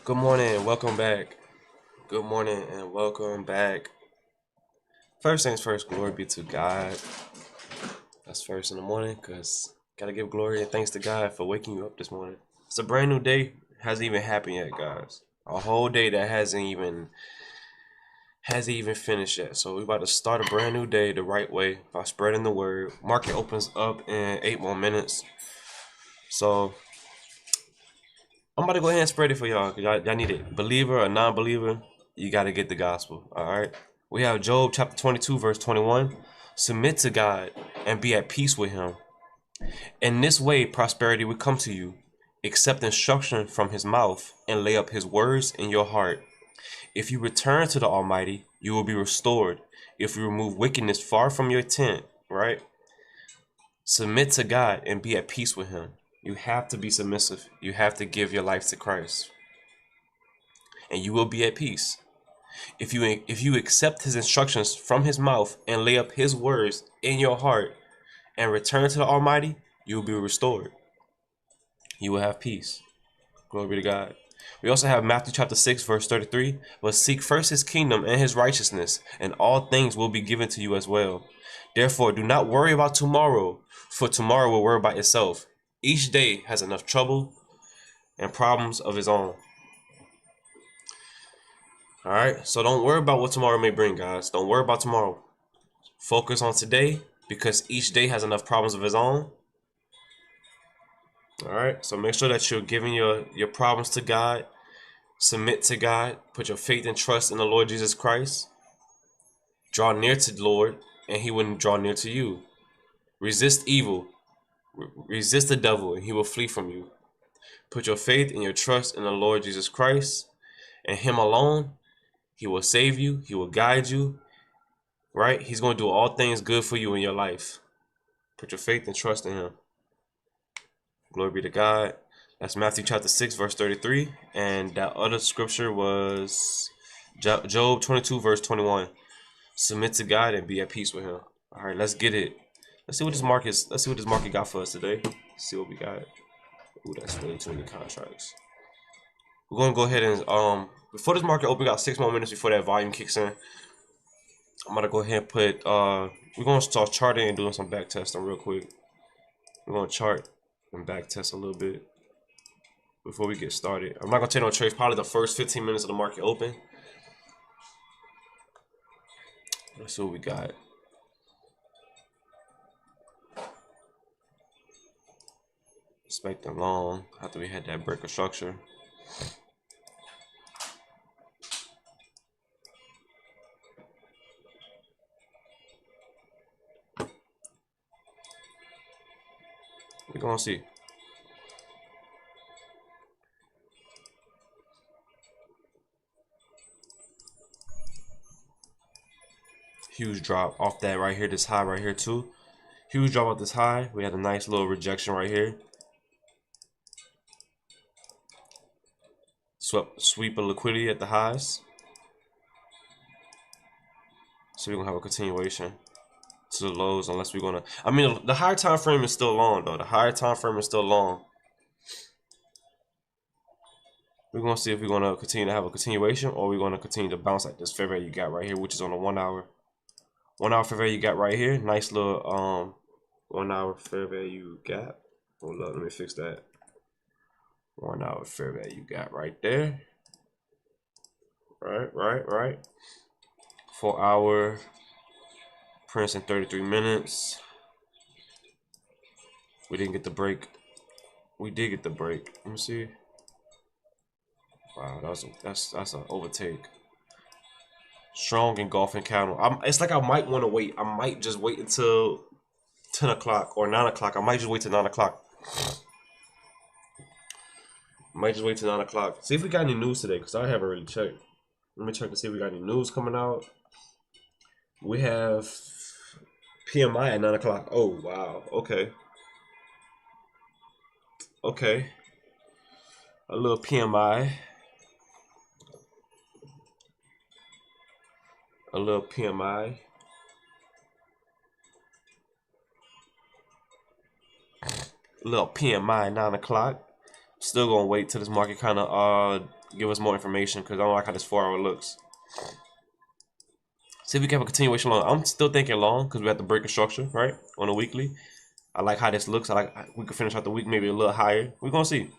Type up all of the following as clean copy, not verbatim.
Good morning, welcome back. Good morning and welcome back. First things first, glory be to God. That's first in the morning because gotta give glory and thanks to God for waking you up this morning. It's a brand new day. Hasn't even happened yet, guys. A whole day that hasn't even finished yet. So we're about to start a brand new day the right way by spreading the word. Market opens up in 8 more minutes. So I'm about to go ahead and spread it for y'all. Y'all need it. Believer or non-believer, you got to get the gospel. All right. We have Job chapter 22, verse 21. Submit to God and be at peace with him. In this way, prosperity will come to you. Accept instruction from his mouth and lay up his words in your heart. If you return to the Almighty, you will be restored. If you remove wickedness far from your tent, right? Submit to God and be at peace with him. You have to be submissive. You have to give your life to Christ. And you will be at peace. If you accept his instructions from his mouth and lay up his words in your heart and return to the Almighty, you will be restored. You will have peace. Glory be to God. We also have Matthew chapter 6, verse 33. But seek first his kingdom and his righteousness, and all things will be given to you as well. Therefore, do not worry about tomorrow, for tomorrow will worry about itself. Each day has enough trouble and problems of its own. All right, so don't worry about what tomorrow may bring, guys. Don't worry about tomorrow. Focus on today because each day has enough problems of its own. All right, so make sure that you're giving your problems to God. Submit to God. Put your faith and trust in the Lord Jesus Christ. Draw near to the Lord, and he will draw near to you. Resist evil. Resist the devil, and he will flee from you. Put your faith and your trust in the Lord Jesus Christ and him alone. He will save you. He will guide you. Right? He's going to do all things good for you in your life. Put your faith and trust in him. Glory be to God. That's Matthew chapter 6, verse 33. And that other scripture was Job 22, verse 21. Submit to God and be at peace with him. All right, let's get it. Let's see what this market got for us today. Let's see what we got. Ooh, that's way too many contracts. We're gonna go ahead and before this market open, got 6 more minutes before that volume kicks in. I'm gonna go ahead and put we're gonna start charting and doing some back testing real quick. We're gonna chart and back test a little bit before we get started. I'm not gonna take no trades probably the first 15 minutes of the market open. Let's see what we got. Expecting long after we had that break of structure. We're gonna see. Huge drop off that right here, this high right here too. Huge drop off this high. We had a nice little rejection right here. Sweep of liquidity at the highs. So we're gonna have a continuation to the lows unless we're gonna. I mean, the higher time frame is still long though. The higher time frame is still long. We're gonna see if we're gonna continue to have a continuation or we're gonna continue to bounce like this fair value gap right here, which is on a 1 hour. 1 hour fair value gap right here. Nice little 1 hour fair value gap. Hold up, let me fix that. 1 hour fair value gap right there. Right. 4 hour prints in 33 minutes. We didn't get the break. We did get the break. Let me see. Wow, that's an overtake. Strong engulfing candle. It's like I might want to wait. I might just wait until 10 o'clock or 9 o'clock. I might just wait till 9 o'clock. Might just wait till 9 o'clock. See if we got any news today, because I haven't really checked. Let me check to see if we got any news coming out. We have PMI at 9 o'clock. Oh, wow. Okay. Okay. A little PMI. A little PMI. A little PMI 9 o'clock. Still gonna wait till this market kind of give us more information because I don't like how this 4-hour looks. See if we can have a continuation long. I'm still thinking long because we have to break the structure, right? On a weekly. I like how this looks. I like we could finish out the week maybe a little higher. We're gonna see.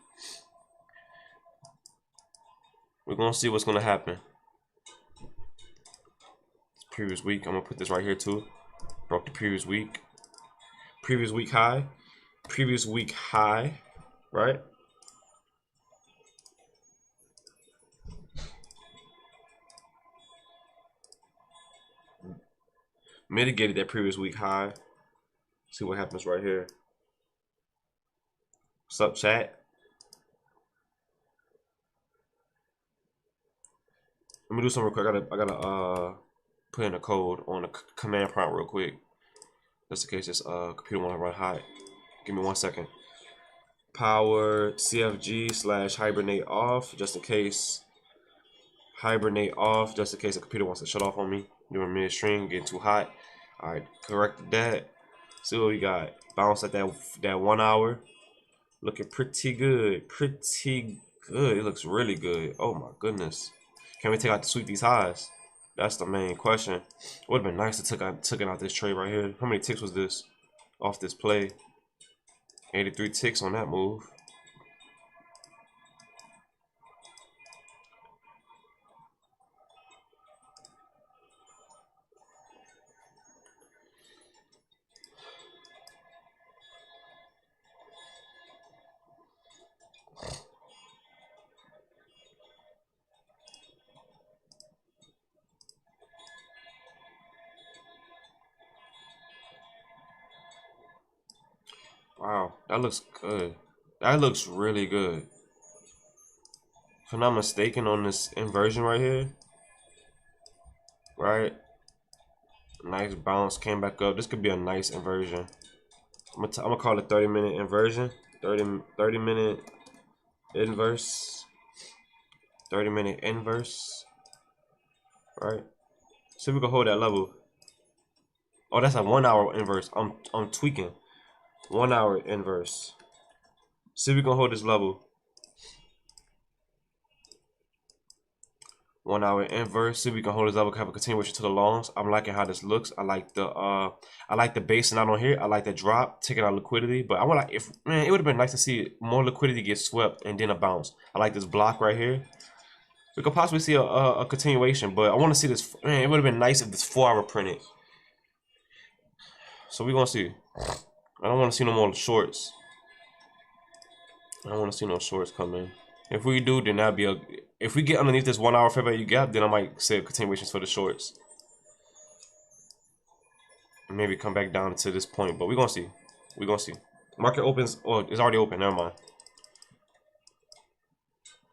We're gonna see what's gonna happen. Previous week, I'm gonna put this right here too. Broke the previous week. Previous week high. Previous week high, right? Mitigated that previous week high. See what happens right here. What's up, chat? Let me do something real quick. I gotta put in a code on the command prompt real quick. Just in case this computer wanna run hot. Give me 1 second. Power CFG / hibernate off, just in case. Hibernate off, just in case the computer wants to shut off on me during midstream, getting too hot. All right, corrected that. See what we got. Bounce at that 1 hour. Looking pretty good. Pretty good. It looks really good. Oh my goodness. Can we take out to sweep these highs? That's the main question. Would have been nice to took out this trade right here. How many ticks was this off this play? 83 ticks on that move. Wow, that looks good. That looks really good. If I'm not mistaken on this inversion right here, right? Nice bounce, came back up. This could be a nice inversion. I'm gonna call it 30-minute inversion. 30-minute inverse. 30-minute inverse. Right? See if we can hold that level. Oh, that's a 1 hour inverse. I'm tweaking. 1 hour inverse. See if we can hold this level. 1 hour inverse. See if we can hold this level. Have a continuation to the longs. I'm liking how this looks. I like the basing out on here. I like the drop, taking out liquidity. But I want like if man, it would have been nice to see more liquidity get swept and then a bounce. I like this block right here. We could possibly see a continuation, but I want to see this. Man, it would have been nice if this 4 hour printed. So we're gonna see. I don't want to see no more shorts. I don't want to see no shorts come in. If we do, then that'd be a. If we get underneath this 1 hour fair value gap, then I might say continuations for the shorts. And maybe come back down to this point, but we're gonna see. We're gonna see. Market opens. Oh, it's already open. Never mind.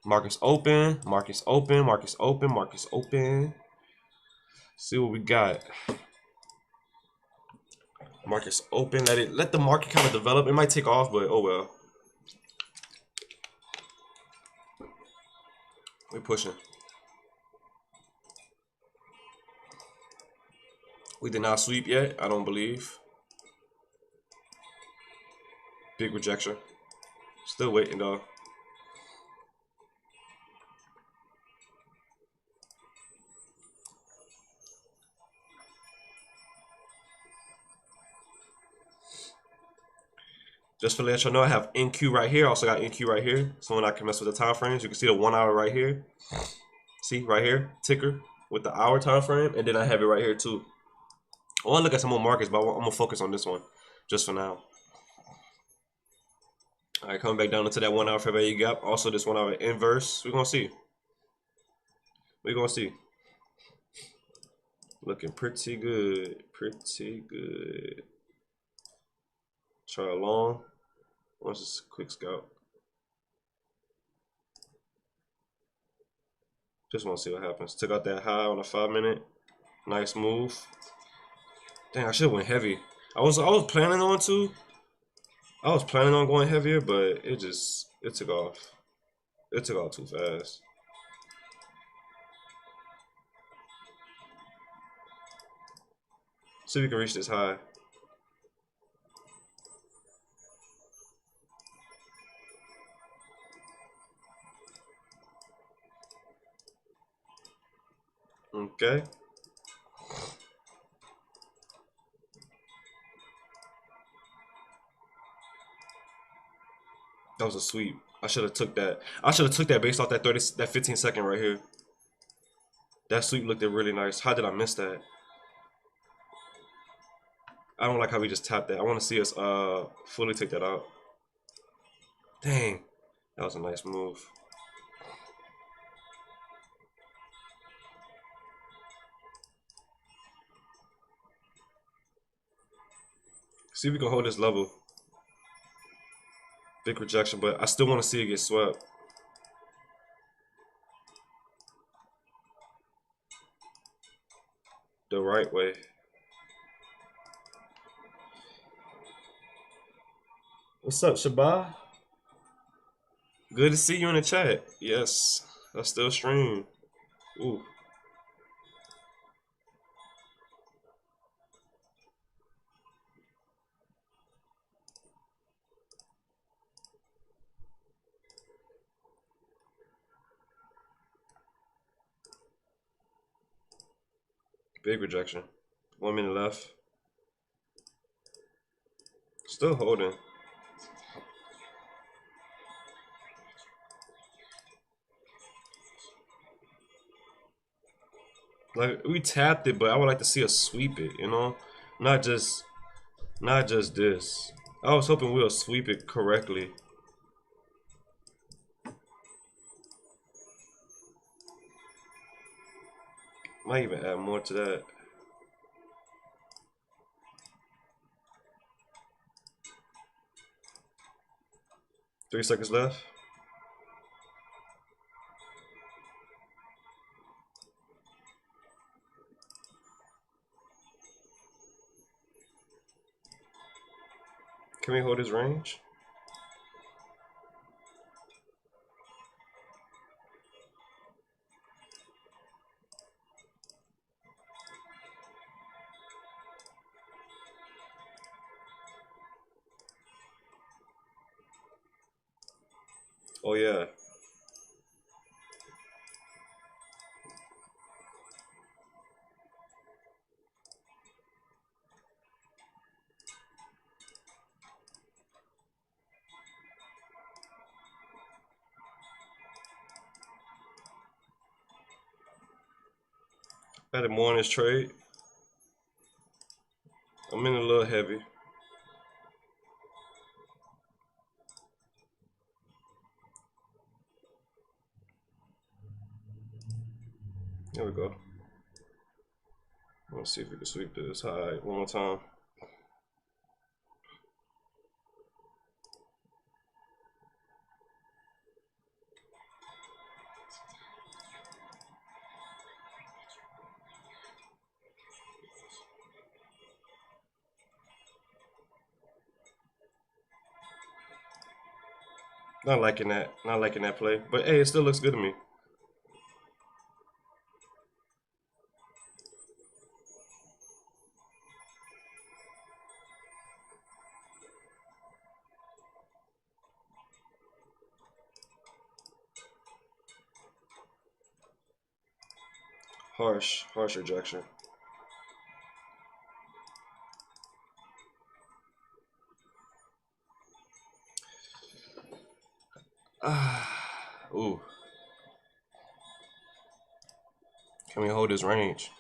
Market's open. Market's open. Market's open. Market's open. See what we got. Market's open. Let the market kind of develop. It might take off, but oh well. We're pushing. We did not sweep yet, I don't believe. Big rejection. Still waiting though. Just to let y'all know, I have NQ right here. Also got NQ right here. So when I can mess with the time frames, you can see the 1 hour right here. See right here, ticker with the hour time frame, and then I have it right here too. I want to look at some more markets, but I'm gonna focus on this one just for now. All right, coming back down into that 1 hour fair value gap. Also, this 1 hour inverse. We're gonna see. We're gonna see. Looking pretty good. Pretty good. Try long. What's this quick scout? Just want to see what happens. Took out that high on a 5 minute. Nice move. Dang, I should have went heavy. I was planning on to. I was planning on going heavier, but it took off. It took off too fast. See if we can reach this high. Okay. That was a sweep. I should have took that. I should have took that based off that 15 second right here. That sweep looked really nice. How did I miss that? I don't like how we just tapped that. I want to see us fully take that out. Dang. That was a nice move. See if we can hold this level. Big rejection, but I still want to see it get swept. The right way. What's up, Shabba? Good to see you in the chat. Yes, I still stream. Ooh. Big rejection. 1 minute left. Still holding. Like we tapped it, but I would like to see us sweep it, you know? Not just this. I was hoping we'll sweep it correctly. Might even add more to that. Three seconds left. Can we hold his range? Oh yeah. Added more in this trade. I'm in a little heavy. There we go. Let's see if we can sweep this high one more time. Not liking that. Not liking that play. But hey, it still looks good to me. Harsh rejection. Ooh. Can we hold his range?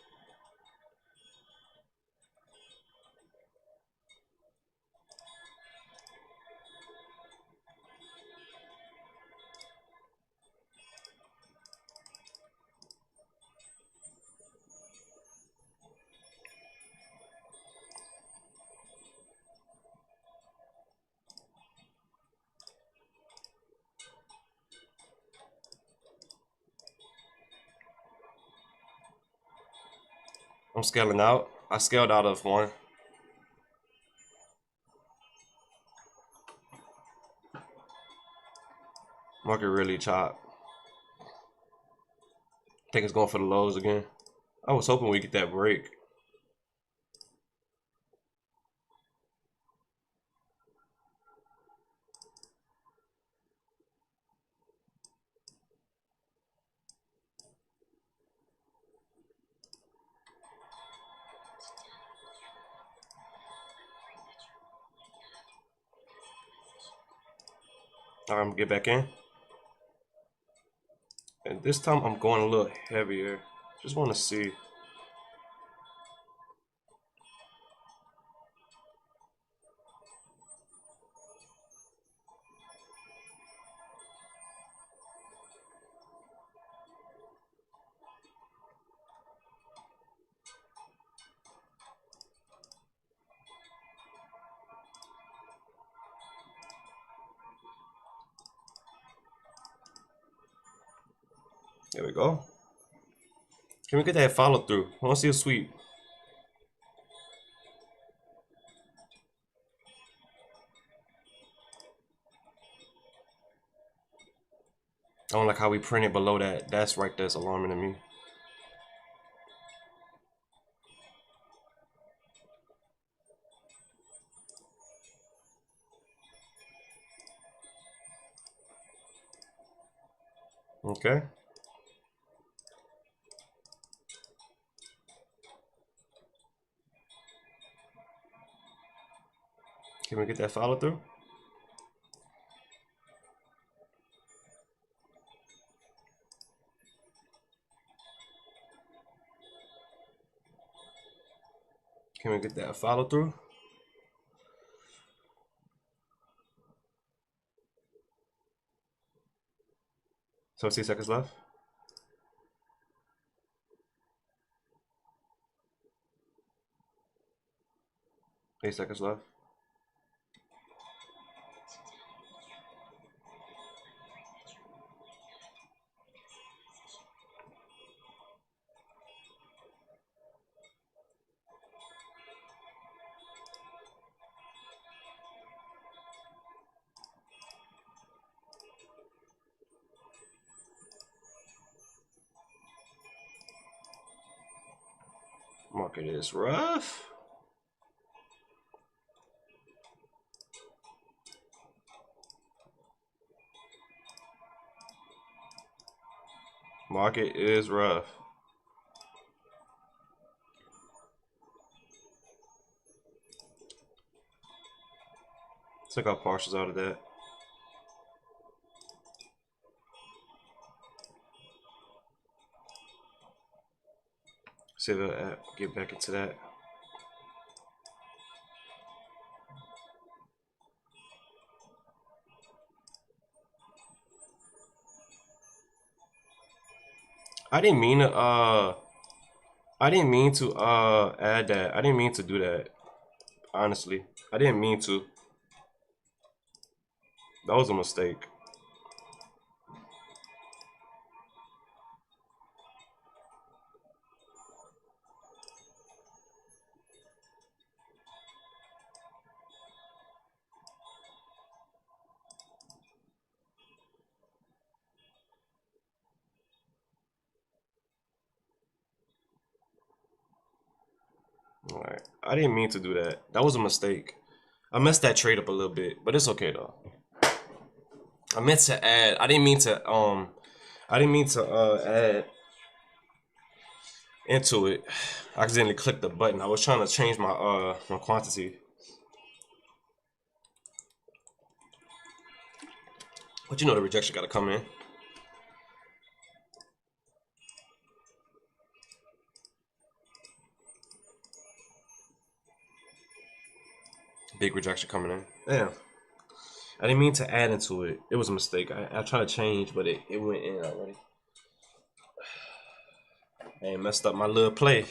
I'm scaling out. I scaled out of one. Market really chopped. Think it's going for the lows again. I was hoping we get that break. I'm get back in. And this time I'm going a little heavier. Just want to see. There we go. Can we get that follow through? I want to see a sweep. I don't like how we printed below that. That's right, that's alarming to me. Okay. Can we get that follow through? Can we get that follow through? So 6 seconds left. Eight seconds left. Market is rough. Market is rough. Took out partials out of that. See if I get back into that. I didn't mean to add that. I didn't mean to do that. Honestly, I didn't mean to. That was a mistake. All right, I didn't mean to do that. That was a mistake. I messed that trade up a little bit, but it's okay though. I meant to add. I didn't mean to add into it. I accidentally clicked the button. I was trying to change my quantity. But you know the rejection gotta come in. Big rejection coming in. Damn. I didn't mean to add into it. It was a mistake. I tried to change, but it went in already. I messed up my little play.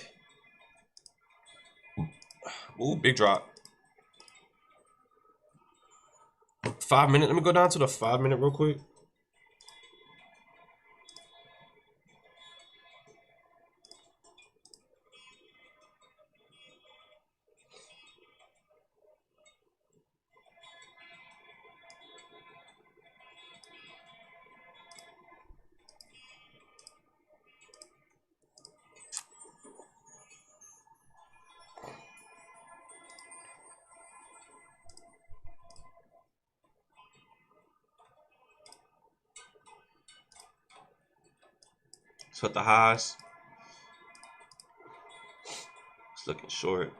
Ooh, big drop. 5 minutes. Let me go down to the 5 minute real quick. So at the highs, it's looking short.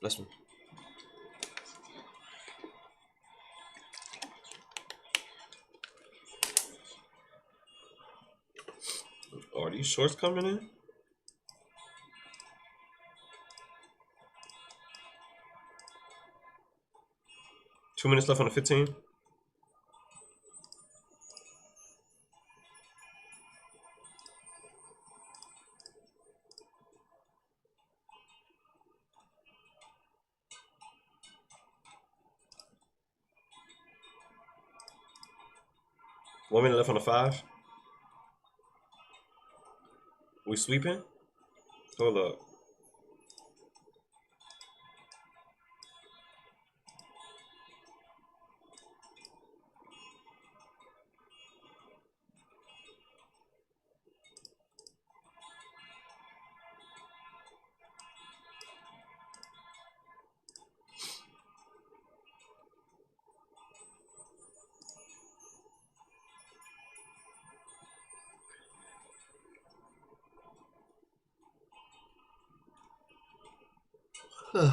Bless me. Oh, are these shorts coming in? Two minutes left on the 15. One minute left on the 5. We sweeping? Hold up. Huh.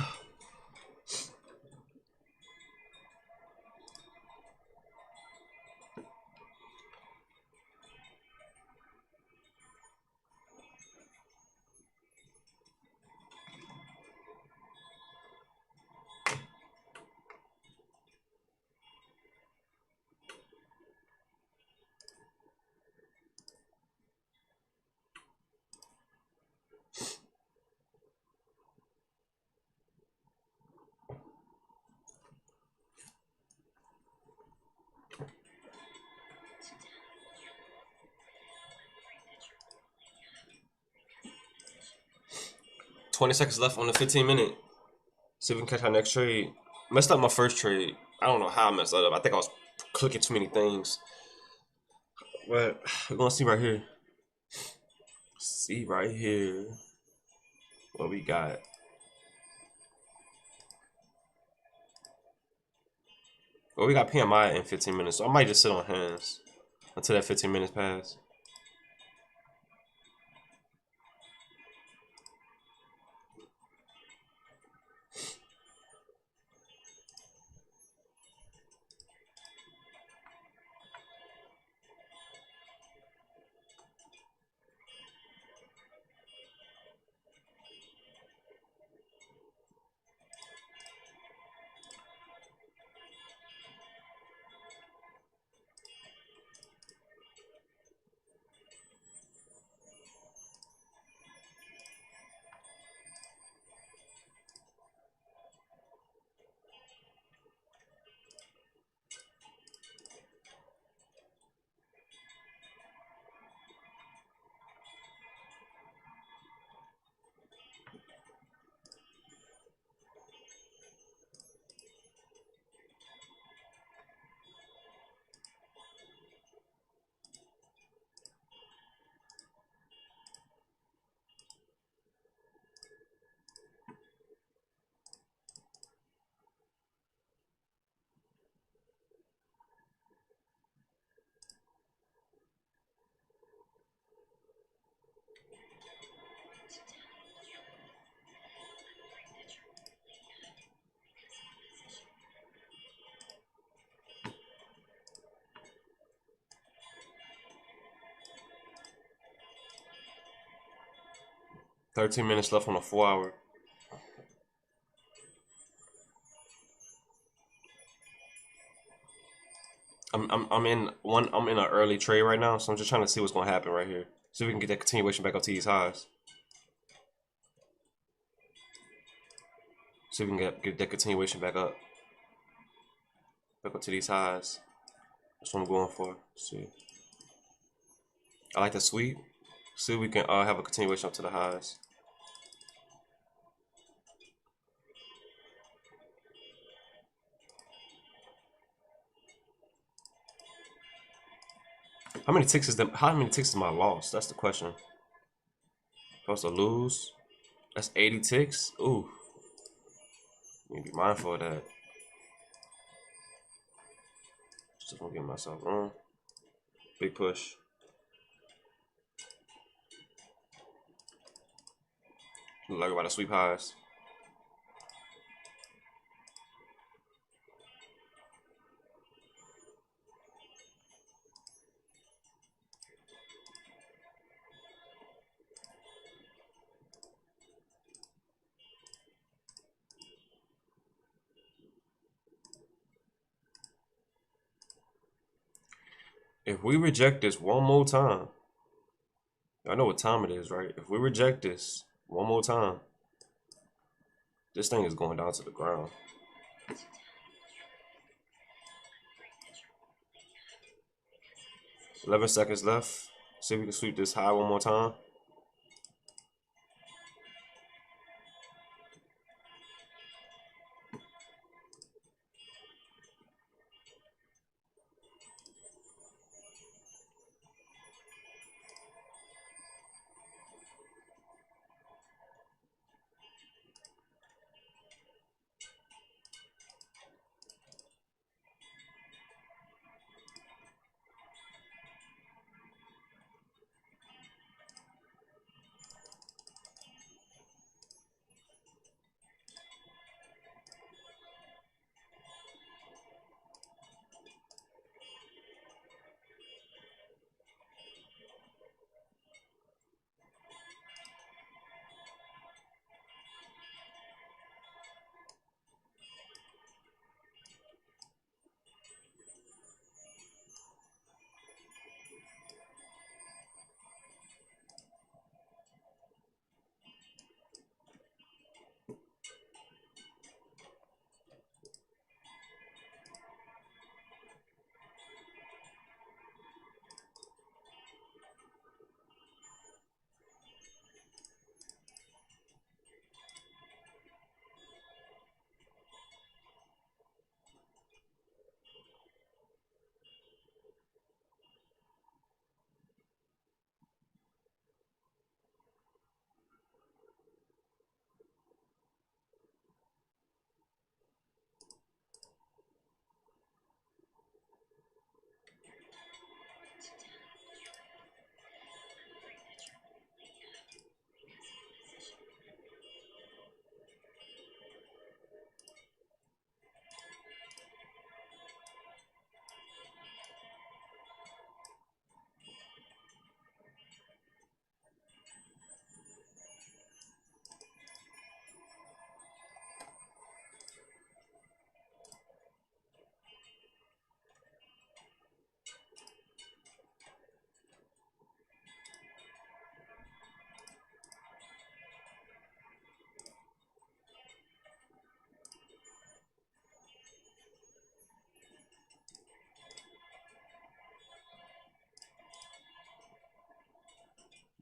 20 seconds left on the 15-minute. See if we can catch our next trade. Messed up my first trade. I don't know how I messed that up. I think I was clicking too many things. But we're gonna see right here. See right here what we got. Well, we got PMI in 15 minutes, so I might just sit on hands until that 15 minutes pass. $13 minutes left on the 4-hour. I'm in an early trade right now, so I'm just trying to see what's gonna happen right here. See if we can get that continuation back up to these highs. See if we can get that continuation back up to these highs. That's what I'm going for. Let's see. I like the sweep. See if we can have a continuation up to the highs. How many ticks is my loss? That's the question. Supposed to lose. That's 80 ticks. Ooh. Need to be mindful of that. Just don't get myself wrong. Big push. Look like we're about to sweep highs. If we reject this one more time, I know what time it is, right? If we reject this one more time, this thing is going down to the ground. 11 seconds left. See if we can sweep this high one more time.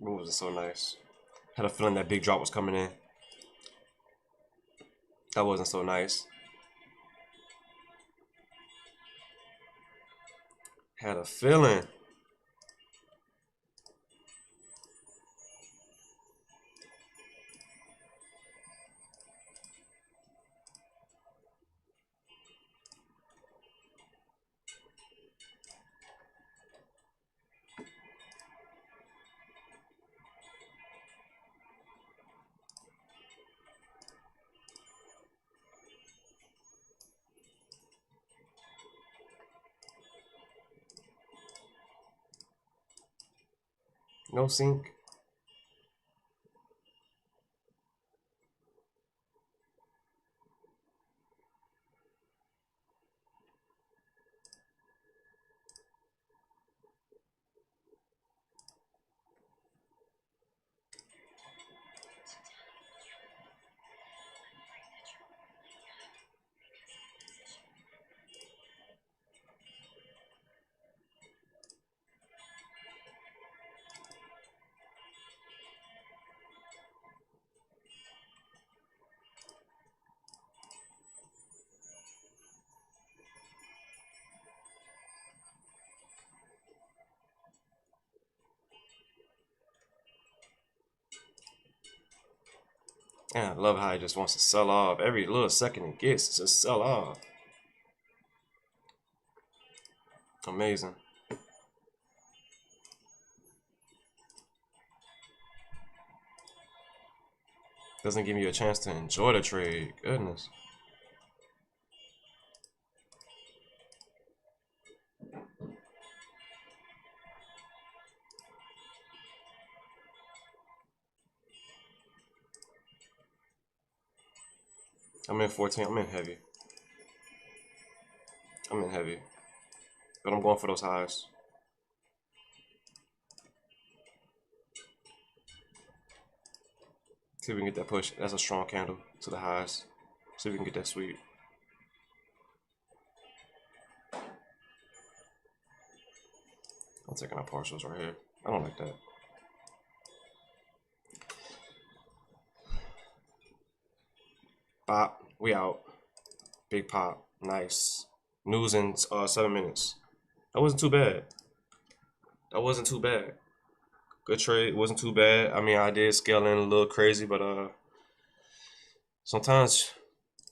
Moves are so nice. Had a feeling that big drop was coming in. That wasn't so nice. Had a feeling. No sync. And I love how he just wants to sell off. Every little second it gets, it's just sell off. Amazing. Doesn't give you a chance to enjoy the trade. Goodness. I'm in 14. I'm in heavy. I'm in heavy. But I'm going for those highs. See if we can get that push. That's a strong candle to the highs. See if we can get that sweep. I'm taking our partials right here. I don't like that. Pop. We out. Big pop. Nice. News in 7 minutes. That wasn't too bad. That wasn't too bad. Good trade. Wasn't too bad. I mean, I did scale in a little crazy, but sometimes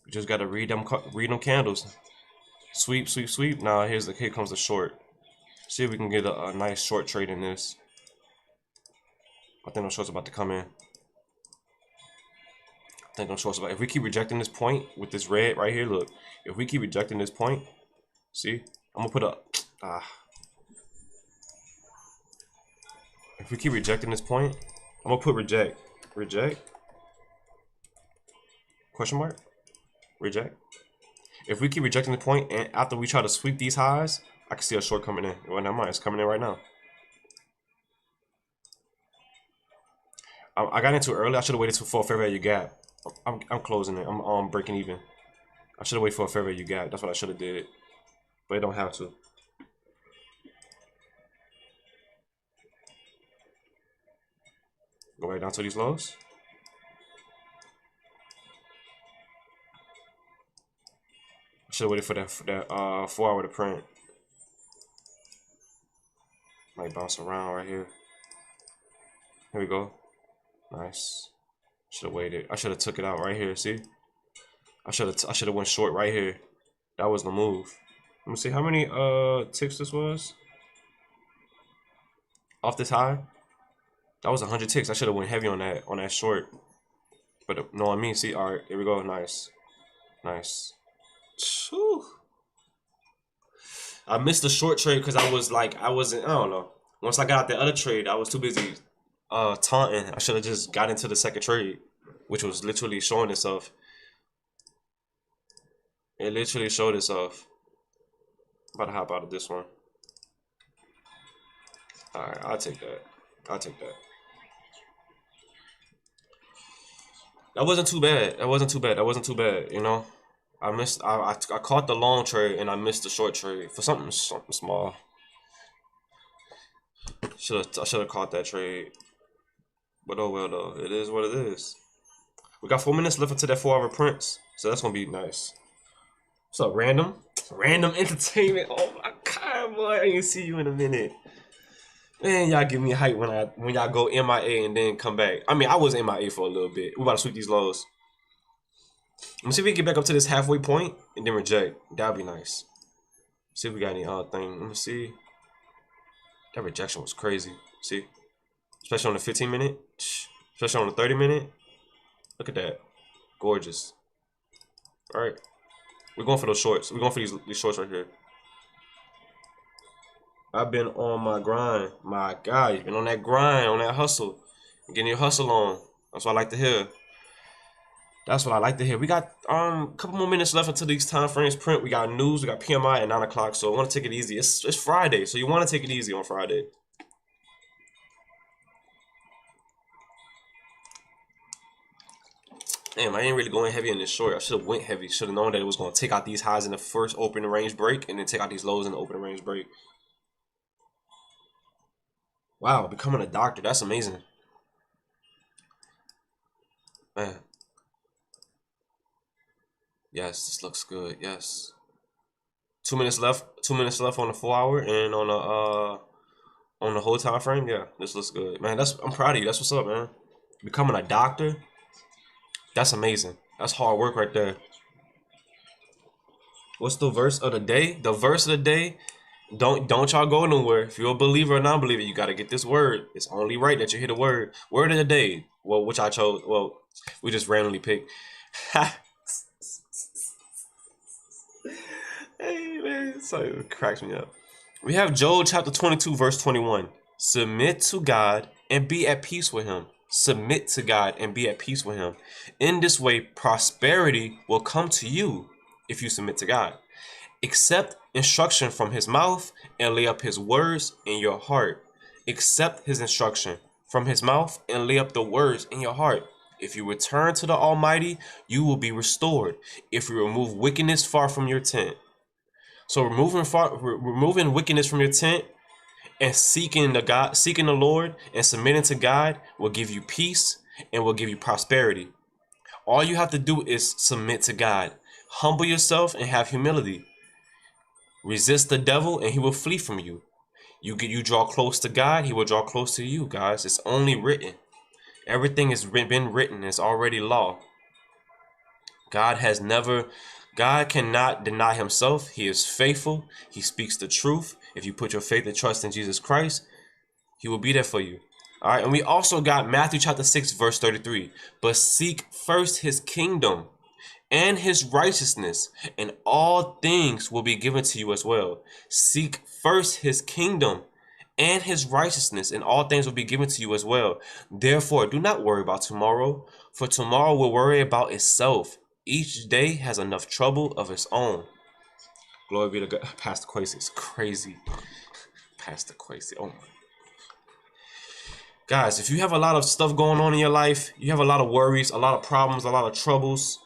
you just gotta read them candles. Sweep, sweep, sweep. Now here comes the short. See if we can get a nice short trade in this. I think those shorts about to come in. I think those shorts about. If we keep rejecting this point with this red right here, look. If we keep rejecting this point, see, I'm gonna put a If we keep rejecting this point, I'm gonna put reject. Reject. Question mark? Reject. If we keep rejecting the point and after we try to sweep these highs, I can see a short coming in. Well, never mind, it's coming in right now. I got into early. I should have waited for a fair value gap. I'm closing it. I'm breaking even. I should have waited for a fair value gap. That's what I should have did. But I don't have to. Go right down to these lows. I should have waited for that 4 hour to print. Might bounce around right here. Here we go. Nice. Should have waited. I should have took it out right here. See? I should have went short right here. That was the move. Let me see how many ticks this was. Off this high. That was 100 ticks. I should have went heavy on that short. But no, I mean, see, all right, here we go. Nice, nice. Whew. I missed the short trade because I don't know. Once I got out the other trade, I was too busy taunting. I should have just got into the second trade, which was literally showing itself. It literally showed itself. I'm about to hop out of this one. All right, I'll take that. I'll take that. That wasn't too bad. That wasn't too bad. That wasn't too bad. You know, I caught the long trade and I missed the short trade for something small. I should have caught that trade. But oh well though. It is what it is. We got 4 minutes left until that 4 hour prints, so that's gonna be nice. What's up, random? Random entertainment. Oh my god, boy! I ain't see you in a minute. Man, y'all give me hype when y'all go MIA and then come back. I mean, I was MIA for a little bit. We about to sweep these lows. Let me see if we can get back up to this halfway point and then reject. That'd be nice. See if we got any thing. Let me see. That rejection was crazy. See, especially on the 15 minute, especially on the 30 minute. Look at that, gorgeous. All right, we're going for those shorts. We're going for these shorts right here. I've been on my grind. My God, you've been on that grind, on that hustle. You're getting your hustle on. That's what I like to hear. That's what I like to hear. We got a couple more minutes left until these time frames print. We got news, we got PMI at 9 o'clock. So I want to take it easy. It's Friday, so you want to take it easy on Friday. Damn, I ain't really going heavy in this short. I should have went heavy. Should have known that it was going to take out these highs in the first open range break and then take out these lows in the open range break. Wow, becoming a doctor. That's amazing. Man. Yes, this looks good. Yes. 2 minutes left. 2 minutes left on the 4 hour and on the whole time frame. Yeah, this looks good. Man, I'm proud of you. That's what's up, man. Becoming a doctor. That's amazing. That's hard work right there. What's the verse of the day? The verse of the day. Don't y'all go nowhere. If you're a believer or non-believer, you gotta get this word. It's only right that you hit a word. Word of the day. Well, which I chose. Well, We just randomly pick. Hey man, so it cracks me up. We have Job chapter 22, verse 21. Submit to God and be at peace with him. Submit to God and be at peace with him. In this way, prosperity will come to you if you submit to God. Accept instruction from his mouth and lay up his words in your heart. Accept his instruction from his mouth and lay up the words in your heart. If you return to the Almighty, you will be restored. If you remove wickedness far from your tent. So removing wickedness from your tent and seeking the Lord and submitting to God will give you peace and will give you prosperity. All you have to do is submit to God. Humble yourself and have humility. Resist the devil and he will flee from you. You draw close to God, he will draw close to you, guys. It's only written. Everything has been written. It's already law. God cannot deny himself. He is faithful. He speaks the truth. If you put your faith and trust in Jesus Christ, he will be there for you. All right. And we also got Matthew chapter 6, verse 33. But seek first his kingdom and his righteousness, and all things will be given to you as well. Seek first his kingdom and his righteousness, and all things will be given to you as well. Therefore, do not worry about tomorrow, for tomorrow will worry about itself. Each day has enough trouble of its own. Glory be to God. Pastor Quasi is crazy. Pastor Quasi. Oh my. Guys, if you have a lot of stuff going on in your life, you have a lot of worries, a lot of problems, a lot of troubles,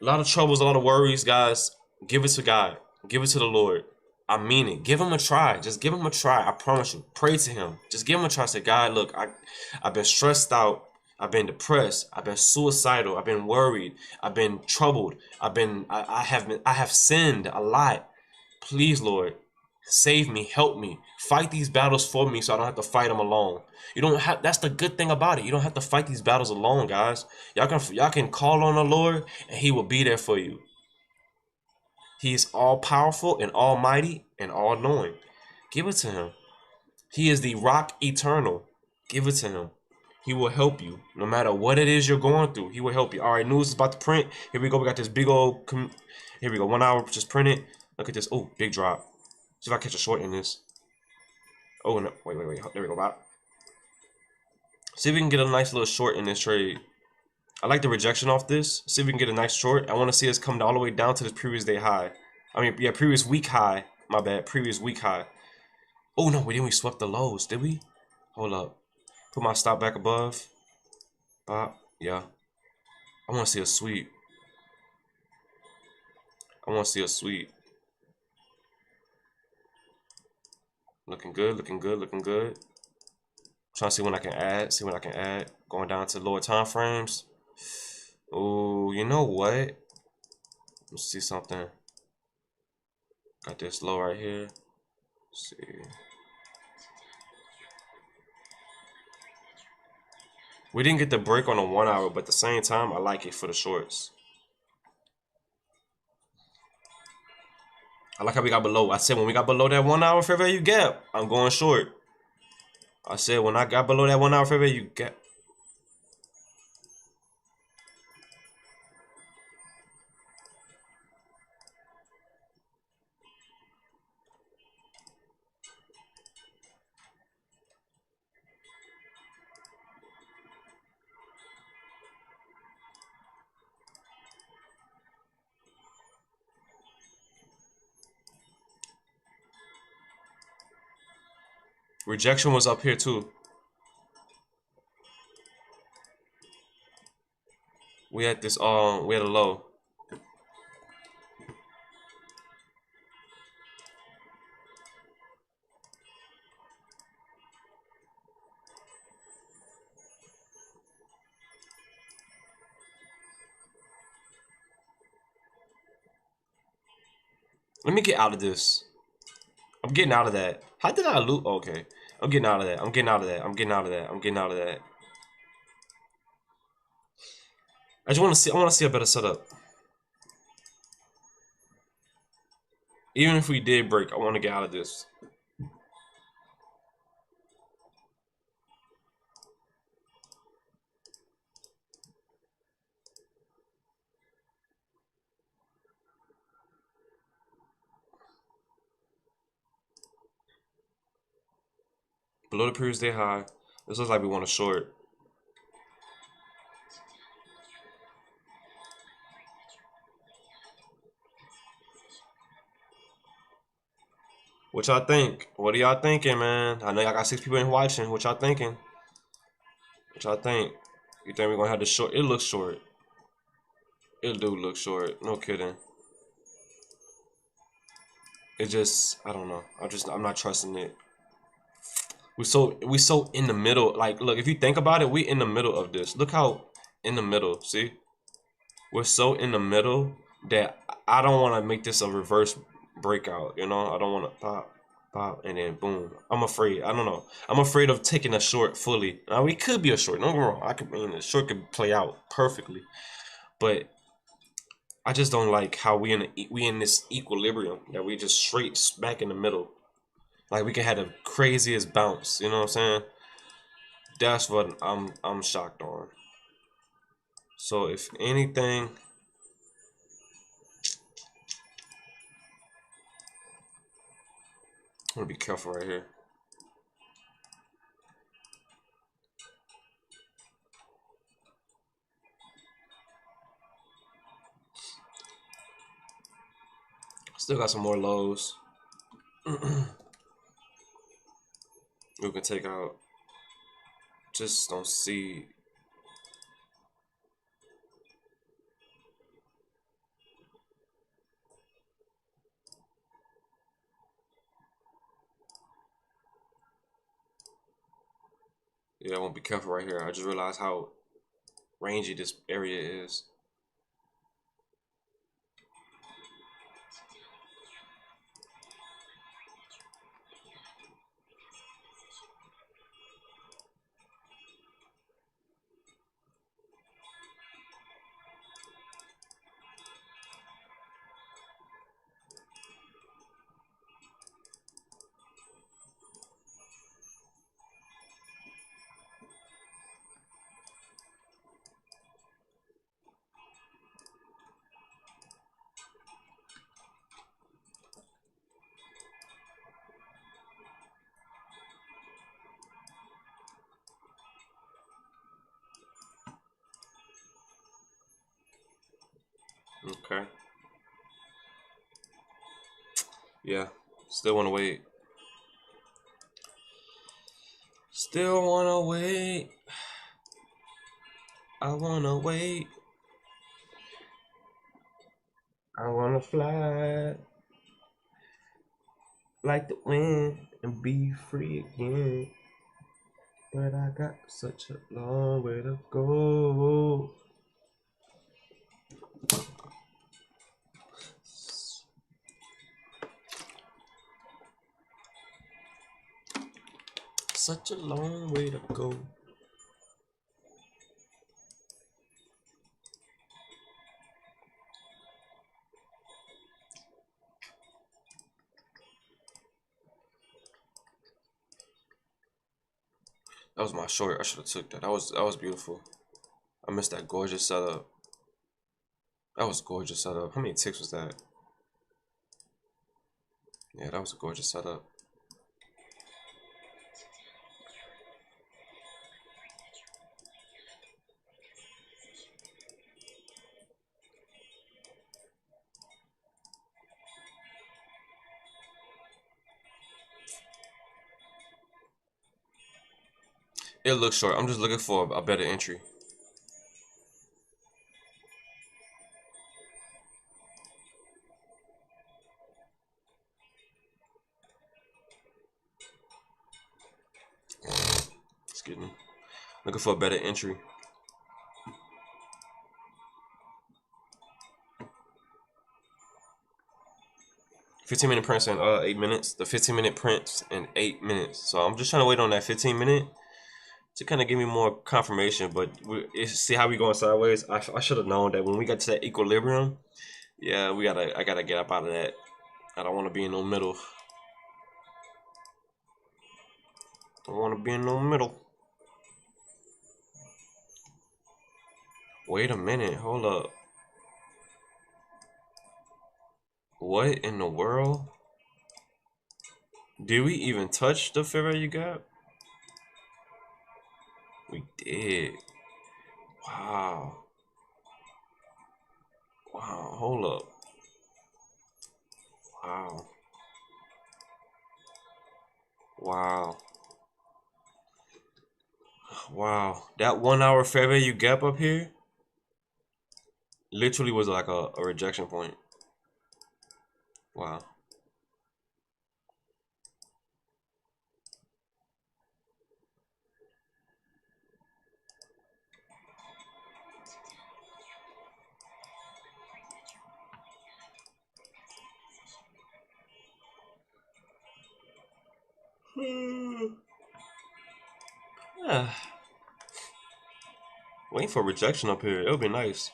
a lot of worries, guys, give it to God. Give it to the Lord. I mean it. Give him a try. Just give him a try. I promise you. Pray to him. Just give him a try. Say, God, look, I've been stressed out. I've been depressed. I've been suicidal. I've been worried. I've been troubled. I have sinned a lot. Please, Lord, save me, help me, fight these battles for me so I don't have to fight them alone. You don't have, that's the good thing about it. You don't have to fight these battles alone, guys. Y'all can call on the Lord and he will be there for you. He is all powerful and almighty and all knowing. Give it to him. He is the rock eternal. Give it to him. He will help you no matter what it is you're going through. He will help you. All right, news is about to print. Here we go. We got this big old, here we go. 1 hour just printed. Look at this. Oh, big drop. See if I catch a short in this. Oh, no. Wait. There we go, Bob. See if we can get a nice little short in this trade. I like the rejection off this. See if we can get a nice short. I want to see us come all the way down to this previous day high. I mean, yeah, previous week high. My bad. Previous week high. Oh, no. We swept the lows, did we? Hold up. Put my stop back above. Bob. Yeah. I want to see a sweep. Looking good. Trying to see when I can add. Going down to lower time frames. Oh, you know what? Let's see something. Got this low right here. Let's see. We didn't get the break on the 1 hour, but at the same time, I like it for the shorts. I like how we got below. I said when we got below that 1 hour fair value gap, I'm going short. I said when I got below that 1 hour fair value gap. Rejection was up here too. We had this we had a low. Let me get out of this. I'm getting out of that. How did I lose? Okay. I'm getting out of that. I just want to see a better setup. Even if we did break, I want to get out of this. I Below the previous day high. This looks like we want to short. What y'all think? What are y'all thinking, man? I know y'all got 6 people in watching. What y'all thinking? What y'all think? You think we're gonna have the short? It looks short. It do look short. No kidding. It just, I don't know. I'm not trusting it. We so in the middle. Like, look, if you think about it, we in the middle of this. Look how in the middle. See, we're so in the middle that I don't want to make this a reverse breakout. You know, I don't want to pop, and then boom. I'm afraid. I don't know. I'm afraid of taking a short fully. Now, we could be a short. Don't get me wrong. The short could play out perfectly, but I just don't like how we in this equilibrium that we just straight smack in the middle. Like we can have the craziest bounce. You know what I'm saying? That's what I'm shocked on. So if anything, I'm gonna be careful right here. Still got some more lows. We can take out. Just don't see. Yeah, I won't be careful right here. I just realized how rangy this area is. Okay. Yeah. Still wanna wait. Still wanna wait. I wanna wait. I wanna fly like the wind and be free again. But I got such a long way to go. Such a long way to go. That was my short. I should have took that. That was beautiful. I missed that gorgeous setup. That was gorgeous setup. How many ticks was that? Yeah, that was a gorgeous setup. It looks short. I'm just looking for a better entry. Excuse me. Looking for a better entry. $15-minute prints in 8 minutes. The 15-minute prints in 8 minutes. So I'm just trying to wait on that 15-minute to kind of give me more confirmation. But see how we going sideways. I should have known that when we got to that equilibrium. Yeah, I gotta get up out of that. I don't want to be in no middle. Don't want to be in no middle. Wait a minute. Hold up. What in the world? Did we even touch the fair value gap? we did. Wow. Wow. Hold up. Wow. Wow. Wow. That 1 hour fair value gap up here literally was like a rejection point. Wow. Yeah. Waiting for rejection up here. It would be nice.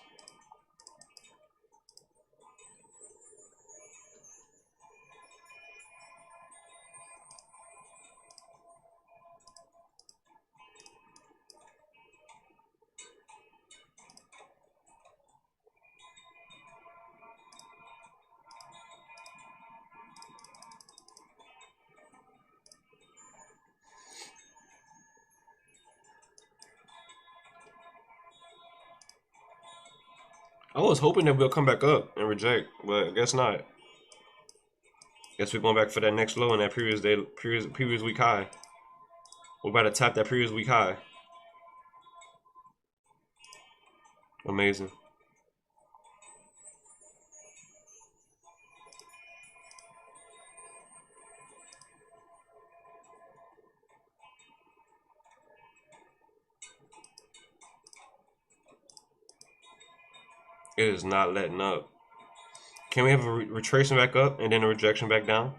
I was hoping that we'll come back up and reject, but I guess not. Guess we're going back for that next low in that previous day, previous week high. We're about to tap that previous week high. Amazing. It is not letting up. Can we have a retracement back up and then a rejection back down?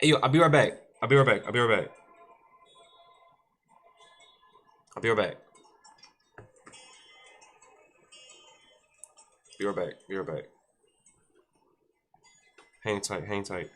Hey, yo, I'll be right back. I'll be right back. I'll be right back. I'll be right back. Be right back. Be right back. Hang tight. Hang tight.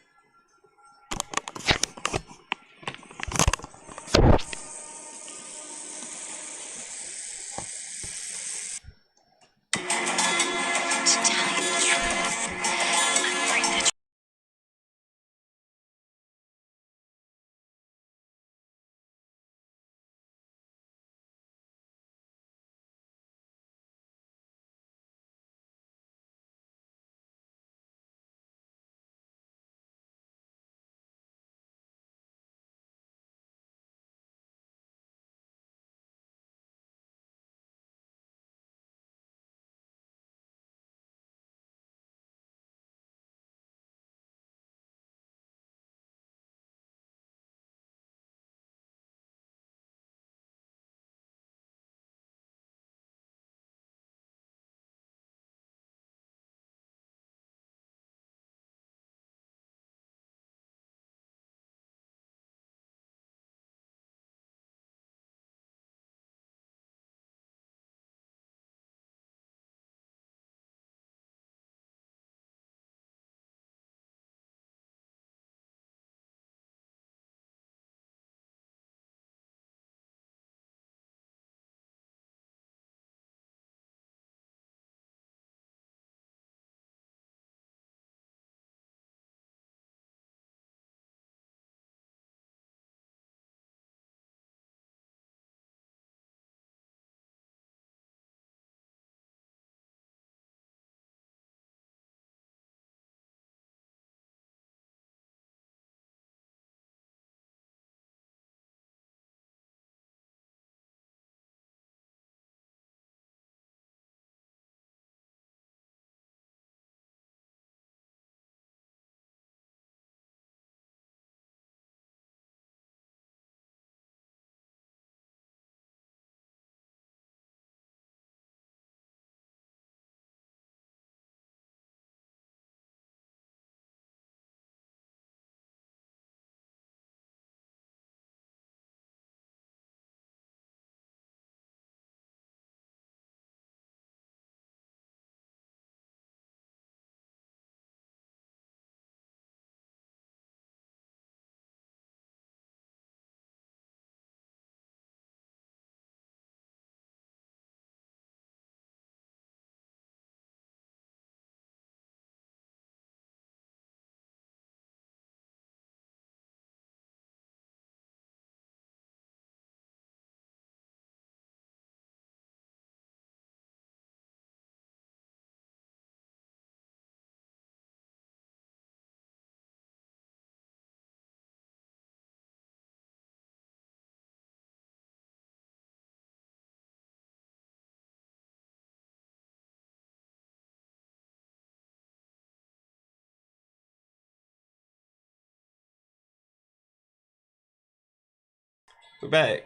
We're back.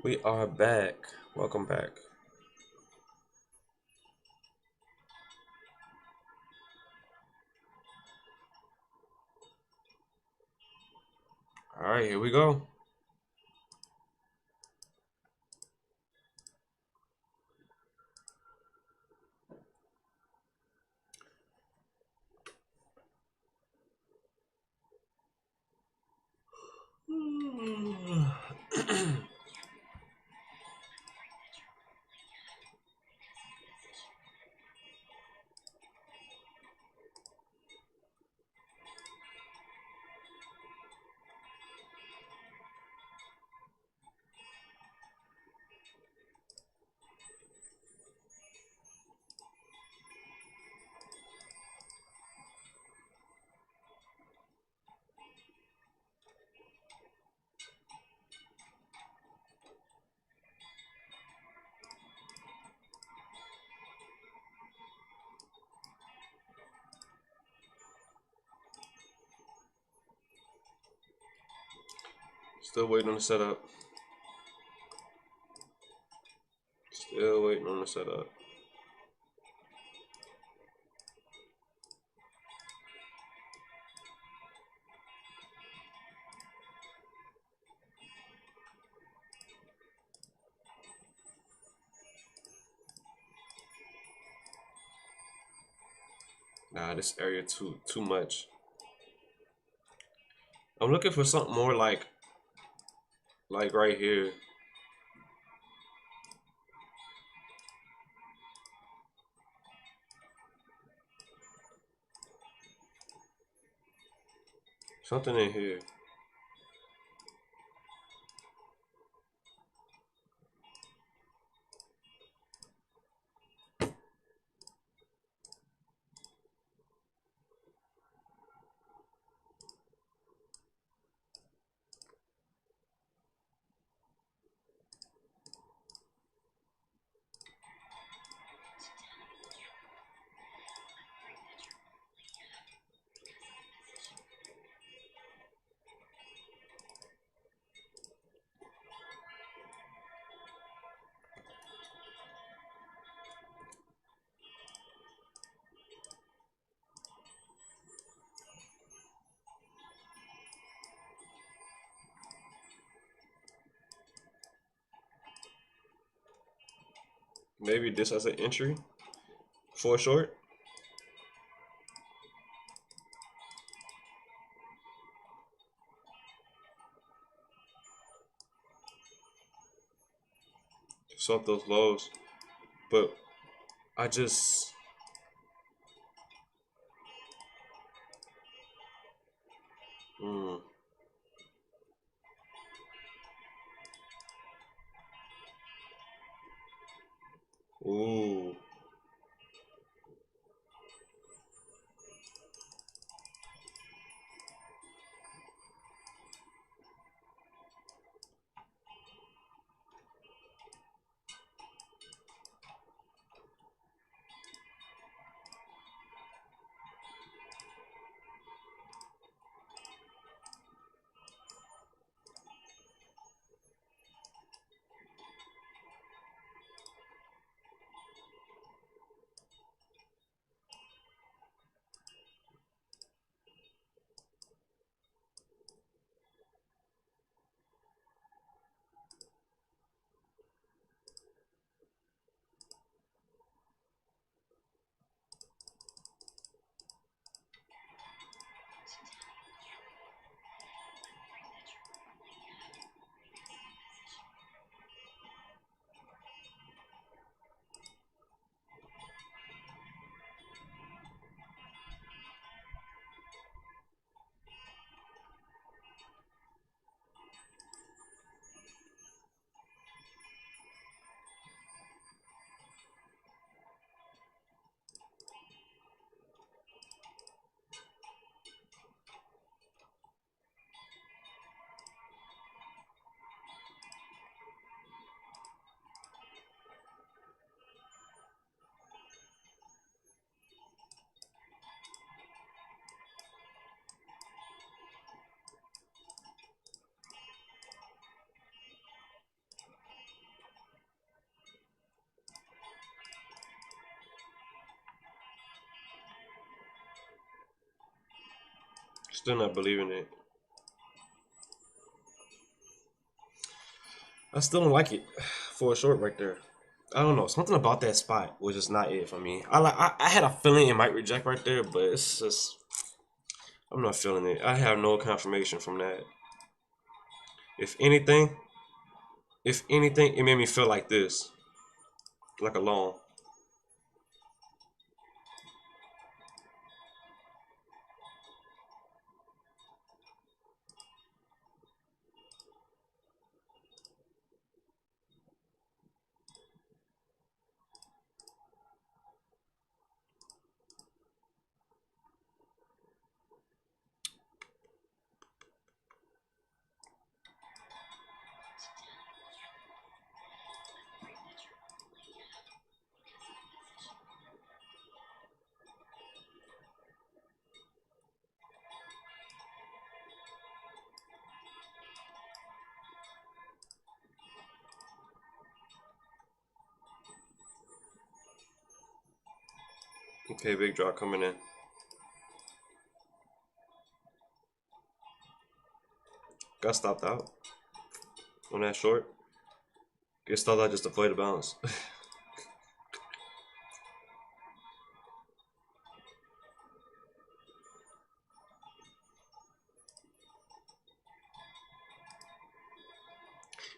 We are back. Welcome back. All right, here we go. Still waiting on the setup. Still waiting on the setup. Nah, this area too much. I'm looking for something more like right here. Something in here. Maybe this as an entry for a short. Swap those lows. But I just ooh. Still not believing it. I still don't like it for a short right there. I don't know. Something about that spot was just not it for me. I had a feeling it might reject right there, but it's just I'm not feeling it. I have no confirmation from that. If anything, it made me feel like this, like a long. Okay, big drop coming in. Got stopped out on that short. Get stopped out just to play the bounce.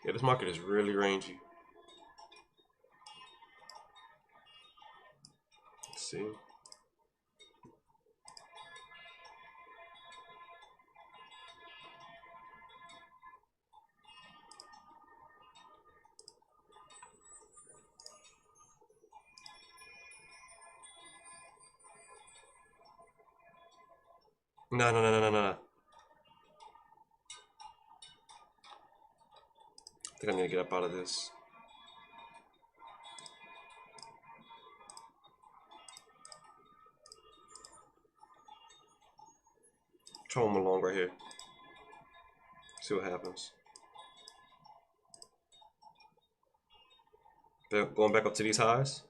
Yeah, this market is really rangy. Let's see. No, no, no, no, no, no. I think I need to get up out of this. Throw him along right here. See what happens. They're going back up to these highs.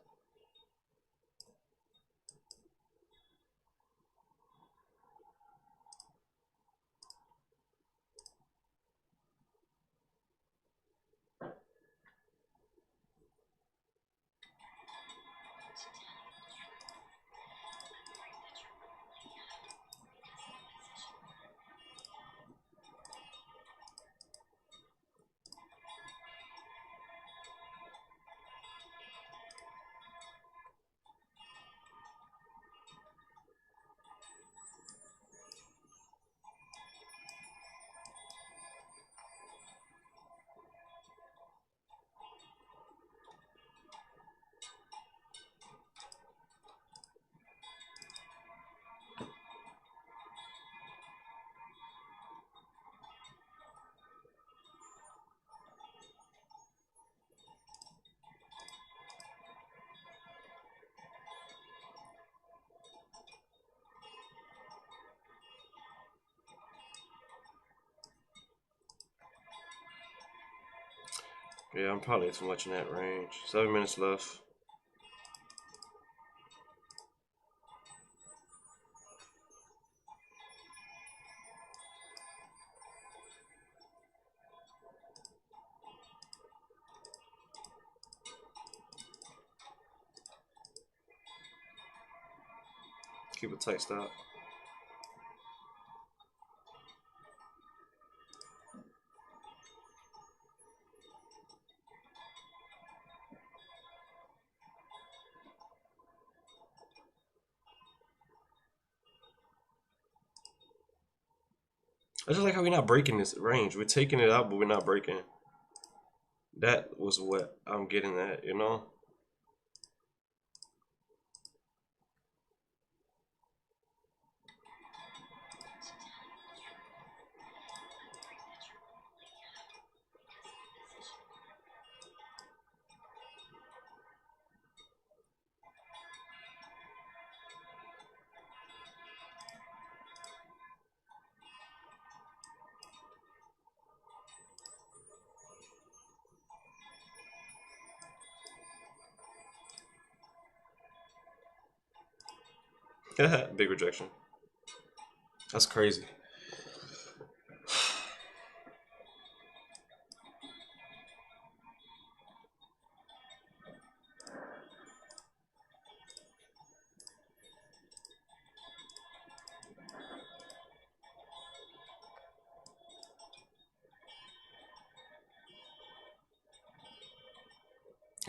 Yeah, I'm probably too much in that range. 7 minutes left. Keep a tight stop. I just like how we're not breaking this range. We're taking it out, but we're not breaking. That was what I'm getting at, you know? Big rejection. That's crazy.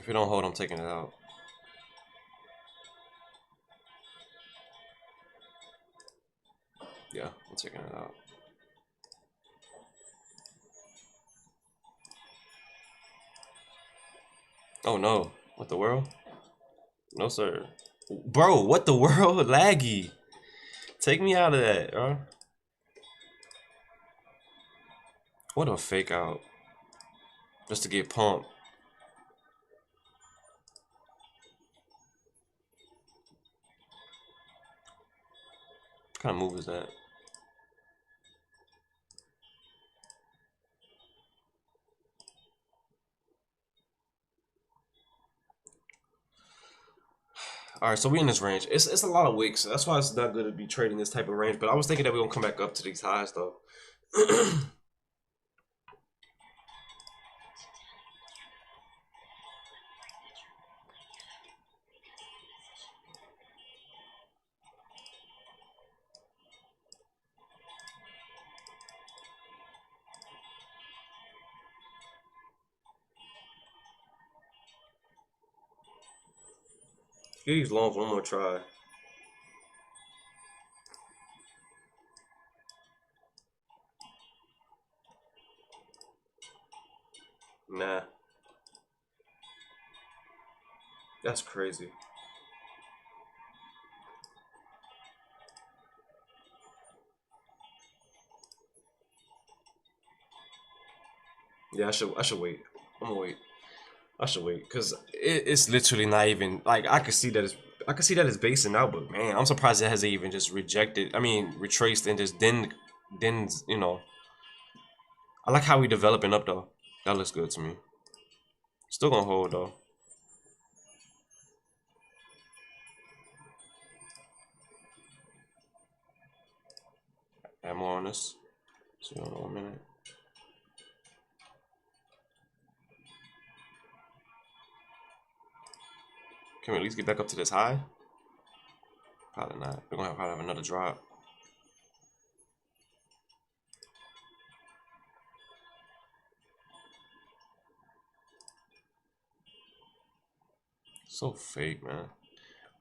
If it don't hold, I'm taking it out. Yeah, I'm taking it out. Oh no, what the world? No sir. Bro, what the world? Laggy. Take me out of that, bro. What a fake out. Just to get pumped. What kind of move is that? All right, so we in this range. It's a lot of wicks. That's why it's not good to be trading this type of range. But I was thinking that we're gonna come back up to these highs though. Give these longs one more try. Nah, that's crazy. Yeah, I should wait. I'm gonna wait. I should wait because it's literally not even like I could see that it's basing out, but man, I'm surprised it hasn't even just rejected. I mean, retraced and just then you know. I like how we developing up though. That looks good to me. Still gonna hold though. Add more on this. See on 1 minute. Can we at least get back up to this high? Probably not. We're gonna probably have another drop. So fake, man.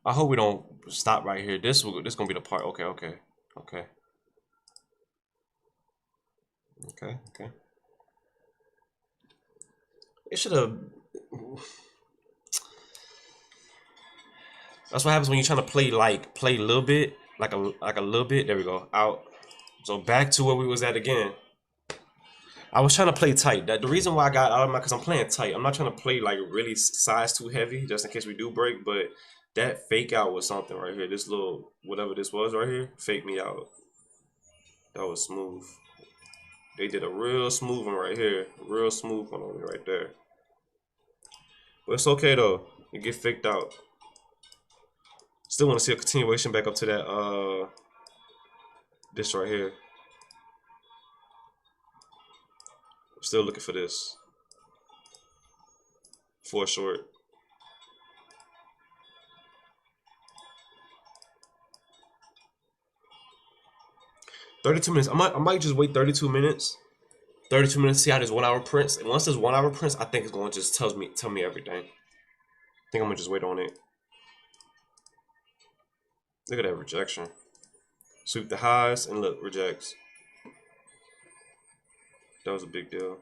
I hope we don't stop right here. This gonna be the part. Okay. It should have. That's what happens when you're trying to play a little bit, like a little bit. There we go. Out. So back to where we was at again. I was trying to play tight. That the reason why I got out of my because I'm playing tight. I'm not trying to play like really size too heavy, just in case we do break. But that fake out was something right here. This little whatever this was right here, fake me out. That was smooth. They did a real smooth one right here, real smooth one on me right there. But it's okay though. You get faked out. Still want to see a continuation back up to that this right here. Still looking for this. For short. 32 minutes. I might just wait 32 minutes. 32 minutes, see how this 1 hour prints. And once this 1 hour prints, I think it's going to just tell me everything. I think I'm going to just wait on it. Look at that rejection. Sweep the highs and look, rejects. That was a big deal.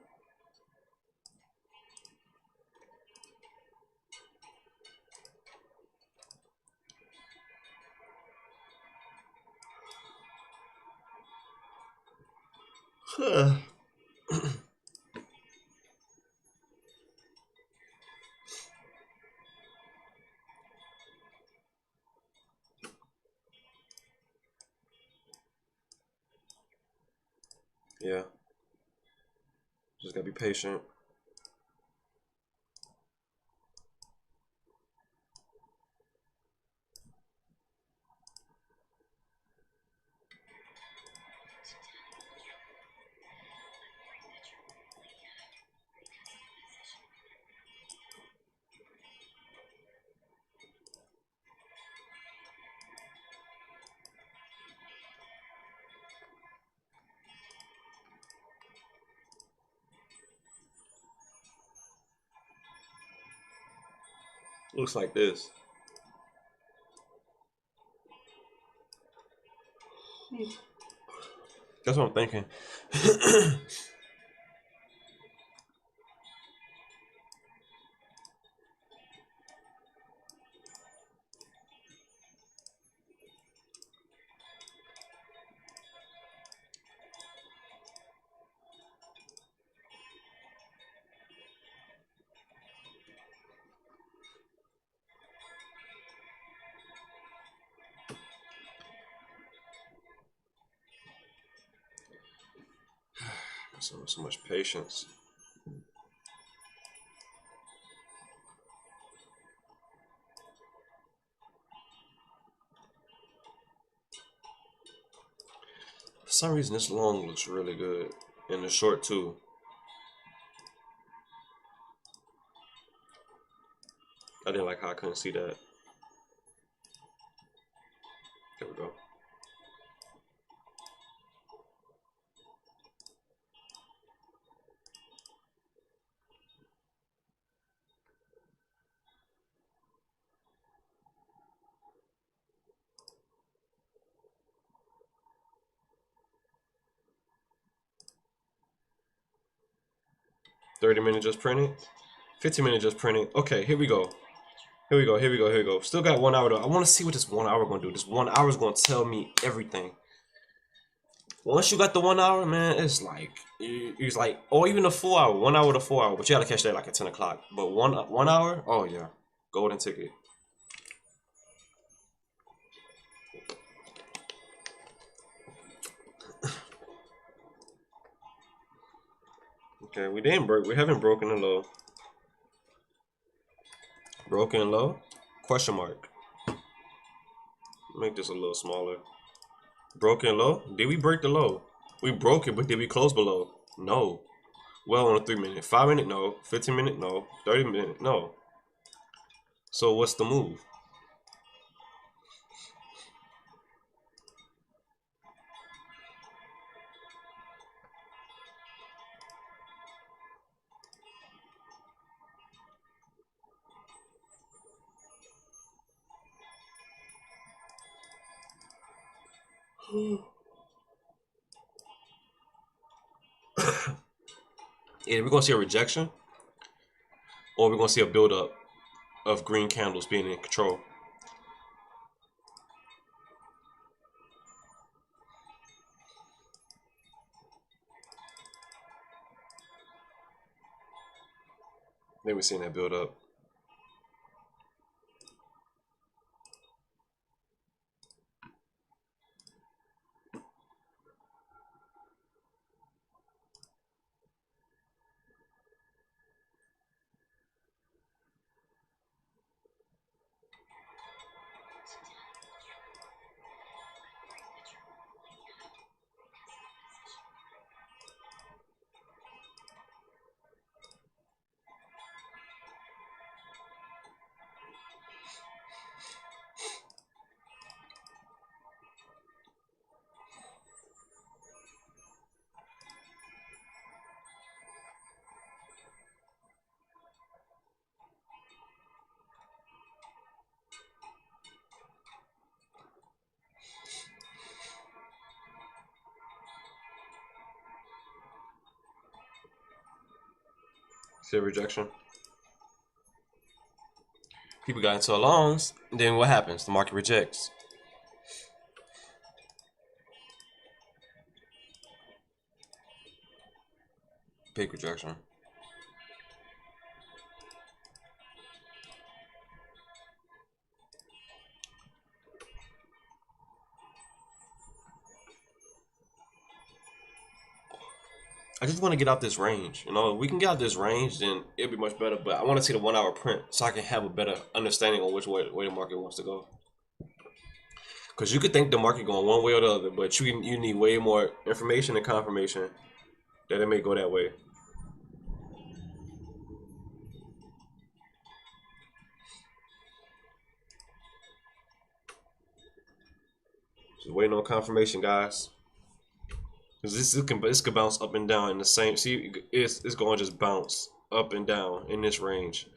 Yeah. Just gotta be patient. Looks like this. That's what I'm thinking. So much patience. For some reason, this long looks really good, and the short too. I didn't like how I couldn't see that. There we go. $30 just printed. 15 just printed. Okay, here we go. Here we go. Here we go. Here we go. Still got 1 hour though. I want to see what this 1 hour gonna do. This 1 hour is gonna tell me everything. Once you got the 1 hour, man, it's like or even a full hour. 1 hour to 4 hour, but you gotta catch that like at 10 o'clock. But one hour, oh yeah, golden ticket. Okay, we didn't break. We haven't broken the low. Broken low? Question mark. Make this a little smaller. Broken low? Did we break the low? We broke it, but did we close below? No. Well, on a 3 minute. 5 minute? No. 15 minute? No. 30 minute? No. So what's the move? Either we're gonna see a rejection, or we're gonna see a buildup of green candles being in control. Then we're seeing that build up. See a rejection. People got into longs, then what happens? The market rejects. Big rejection. I just want to get out this range. You know, if we can get out this range, then it'll be much better. But I want to see the 1 hour print so I can have a better understanding on which way the market wants to go. Because you could think the market going one way or the other, but you need way more information and confirmation that it may go that way. Just waiting on confirmation, guys. Because this could bounce up and down in the same. See, it's going to just bounce up and down in this range,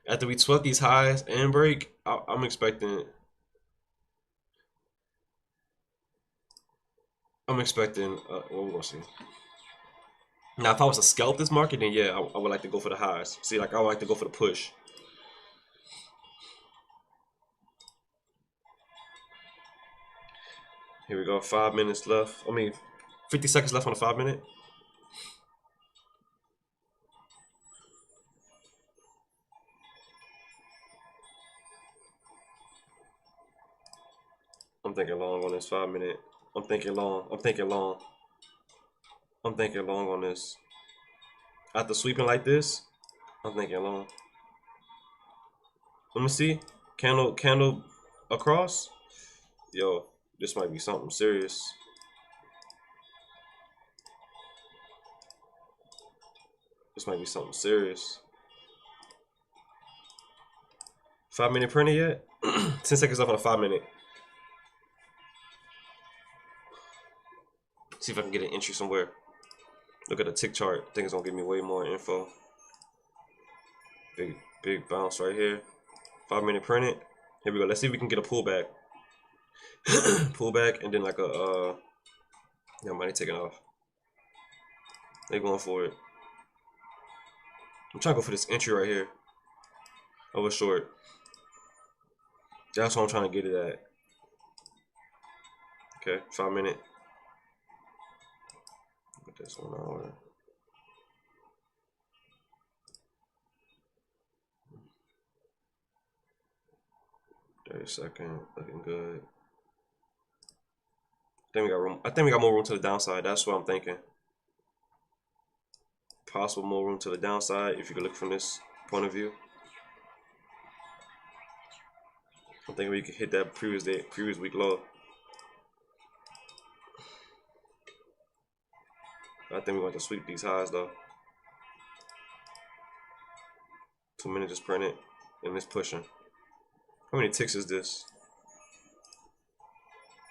After we swept these highs and break, I'm expecting. Well, we're gonna see. Now, if I was to scalp this market, then yeah, I would like to go for the highs. See, like I would like to go for the push. Here we go. 5 minutes left. 50 seconds left on the 5 minute. I'm thinking long on this 5 minute. I'm thinking long. I'm thinking long. I'm thinking long on this. After sweeping like this, I'm thinking long. Let me see. Candle across. Yo, this might be something serious. This might be something serious. 5 minute printed yet? 10 seconds left on a 5 minute. See if I can get an entry somewhere. Look at the tick chart. I think it's gonna give me way more info. Big bounce right here. 5 minute printed. Here we go. Let's see if we can get a pullback. Pullback and then like a yeah, money taking off. They going for it. I'm trying to go for this entry right here. Over short. That's what I'm trying to get it at. Okay, 5 minute. Look at this 1 hour. Second, looking good. I think we got room. I think we got more room to the downside. That's what I'm thinking. Possible more room to the downside if you can look from this point of view. I'm thinking we could hit that previous week low. I think we want to sweep these highs though. 2 minutes just printed and it's pushing. How many ticks is this?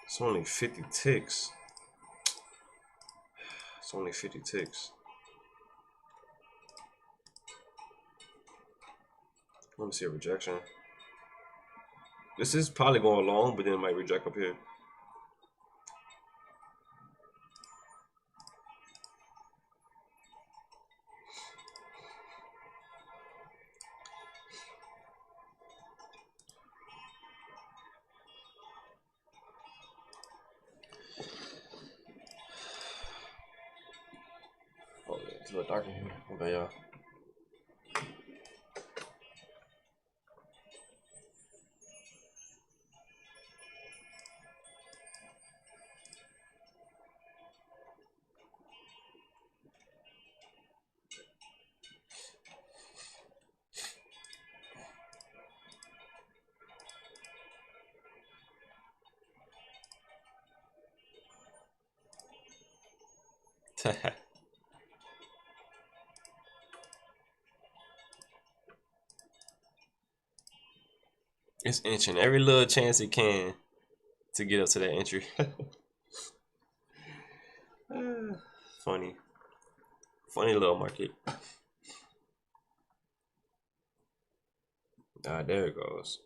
It's only 50 ticks. It's only 50 ticks. Let me see a rejection. This is probably going long, but then it might reject up here. Oh, yeah, it's a little dark in here. Okay, y'all. It's inching every little chance it can to get up to that entry. Funny little market. Ah, there it goes.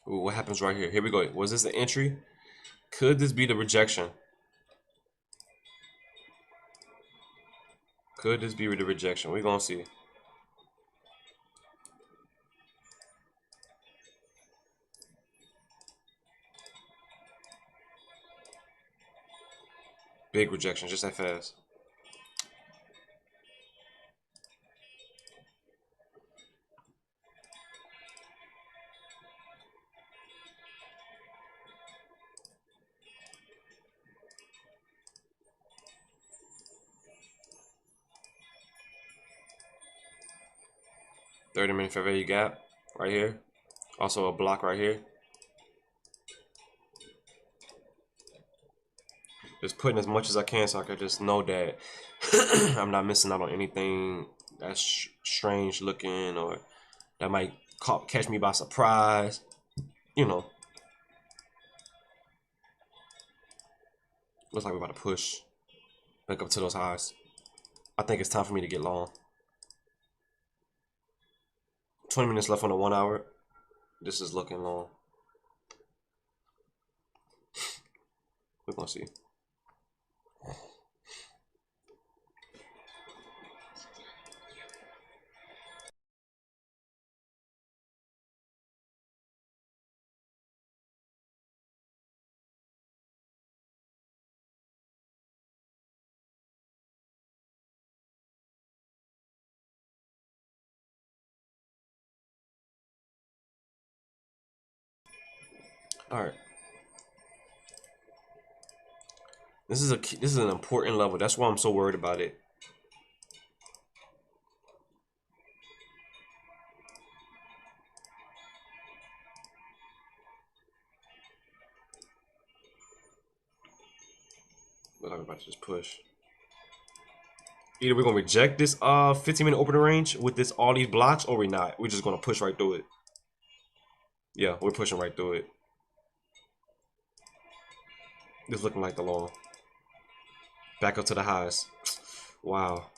Ooh, what happens right here? Here we go. Was this the entry? Could this be the rejection? Could this be the rejection? We're gonna see. Big rejection, just that fast. $30-minute fair value gap right here. Also a block right here. Just putting as much as I can so I can just know that I'm not missing out on anything that's strange looking or that might catch me by surprise. You know, looks like we're about to push back up to those highs. I think it's time for me to get long. 20 minutes left on the 1 hour. This is looking long. We're gonna see. All right. This is an important level. That's why I'm so worried about it. But I'm about to just push. Either we're gonna reject this 15-minute opening range with this all these blocks, or we're not. We're just gonna push right through it. Yeah, we're pushing right through it. This looking like the long. Back up to the highs. Wow. All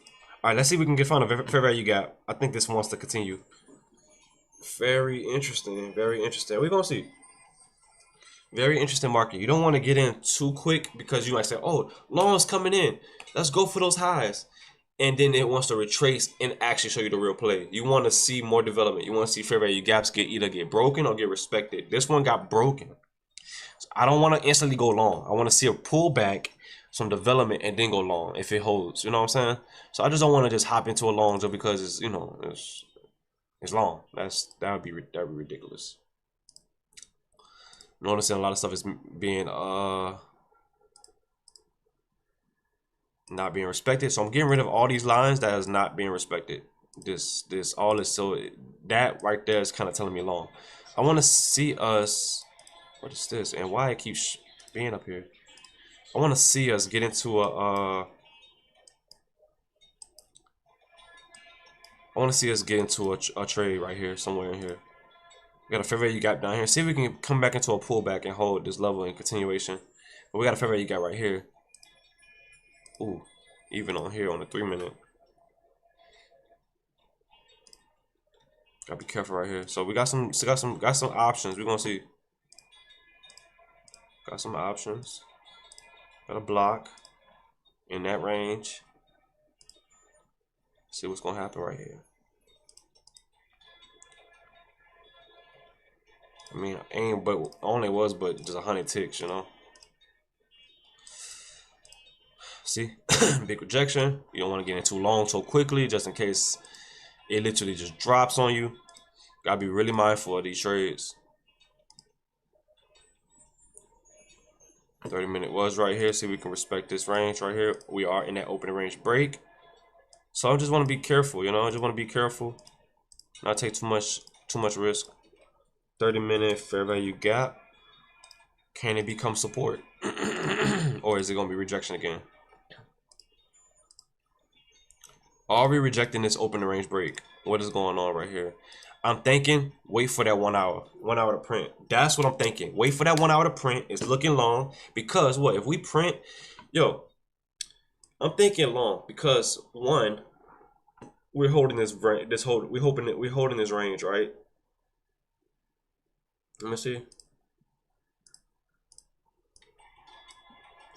right, let's see if we can get found a fair value gap. I think this wants to continue. Very interesting. Very interesting. We're gonna see. Very interesting market. You don't want to get in too quick because you might say, "Oh, long's coming in. Let's go for those highs." And then it wants to retrace and actually show you the real play. You want to see more development. You want to see fair value gaps either get broken or get respected. This one got broken. So I don't want to instantly go long. I want to see a pullback, some development, and then go long if it holds. You know what I'm saying? So I just don't want to just hop into a long just because it's it's long. That would be ridiculous. Noticing a lot of stuff is being not being respected. So I'm getting rid of all these lines that is not being respected. This all is so that right there is kind of telling me long. I want to see us. What is this and why it keeps being up here? I want to see us get into a. I want to see us get into a trade right here, somewhere in here. We got a fair value gap down here. See if we can come back into a pullback and hold this level in continuation. But we got a fair value gap right here. Ooh, even on here on the 3-minute. Gotta be careful right here. So we got some options. We're gonna see. Got some options. Got a block in that range. See what's gonna happen right here. I mean, ain't but only was but just 100 ticks, you know. See, big rejection. You don't want to get in too long so quickly, just in case it literally just drops on you. Gotta be really mindful of these trades. 30-minute was right here. See if we can respect this range right here. We are in that opening range break. So I just want to be careful, you know. I just want to be careful, not take too much risk. 30-minute fair value gap. Can it become support, or is it gonna be rejection again? Are we rejecting this opening range break? What is going on right here? I'm thinking wait for that 1 hour. 1 hour to print. That's what I'm thinking. Wait for that 1 hour to print. It's looking long because what if we print? Yo, I'm thinking long because one, we're holding we're holding this range, right? Let me see.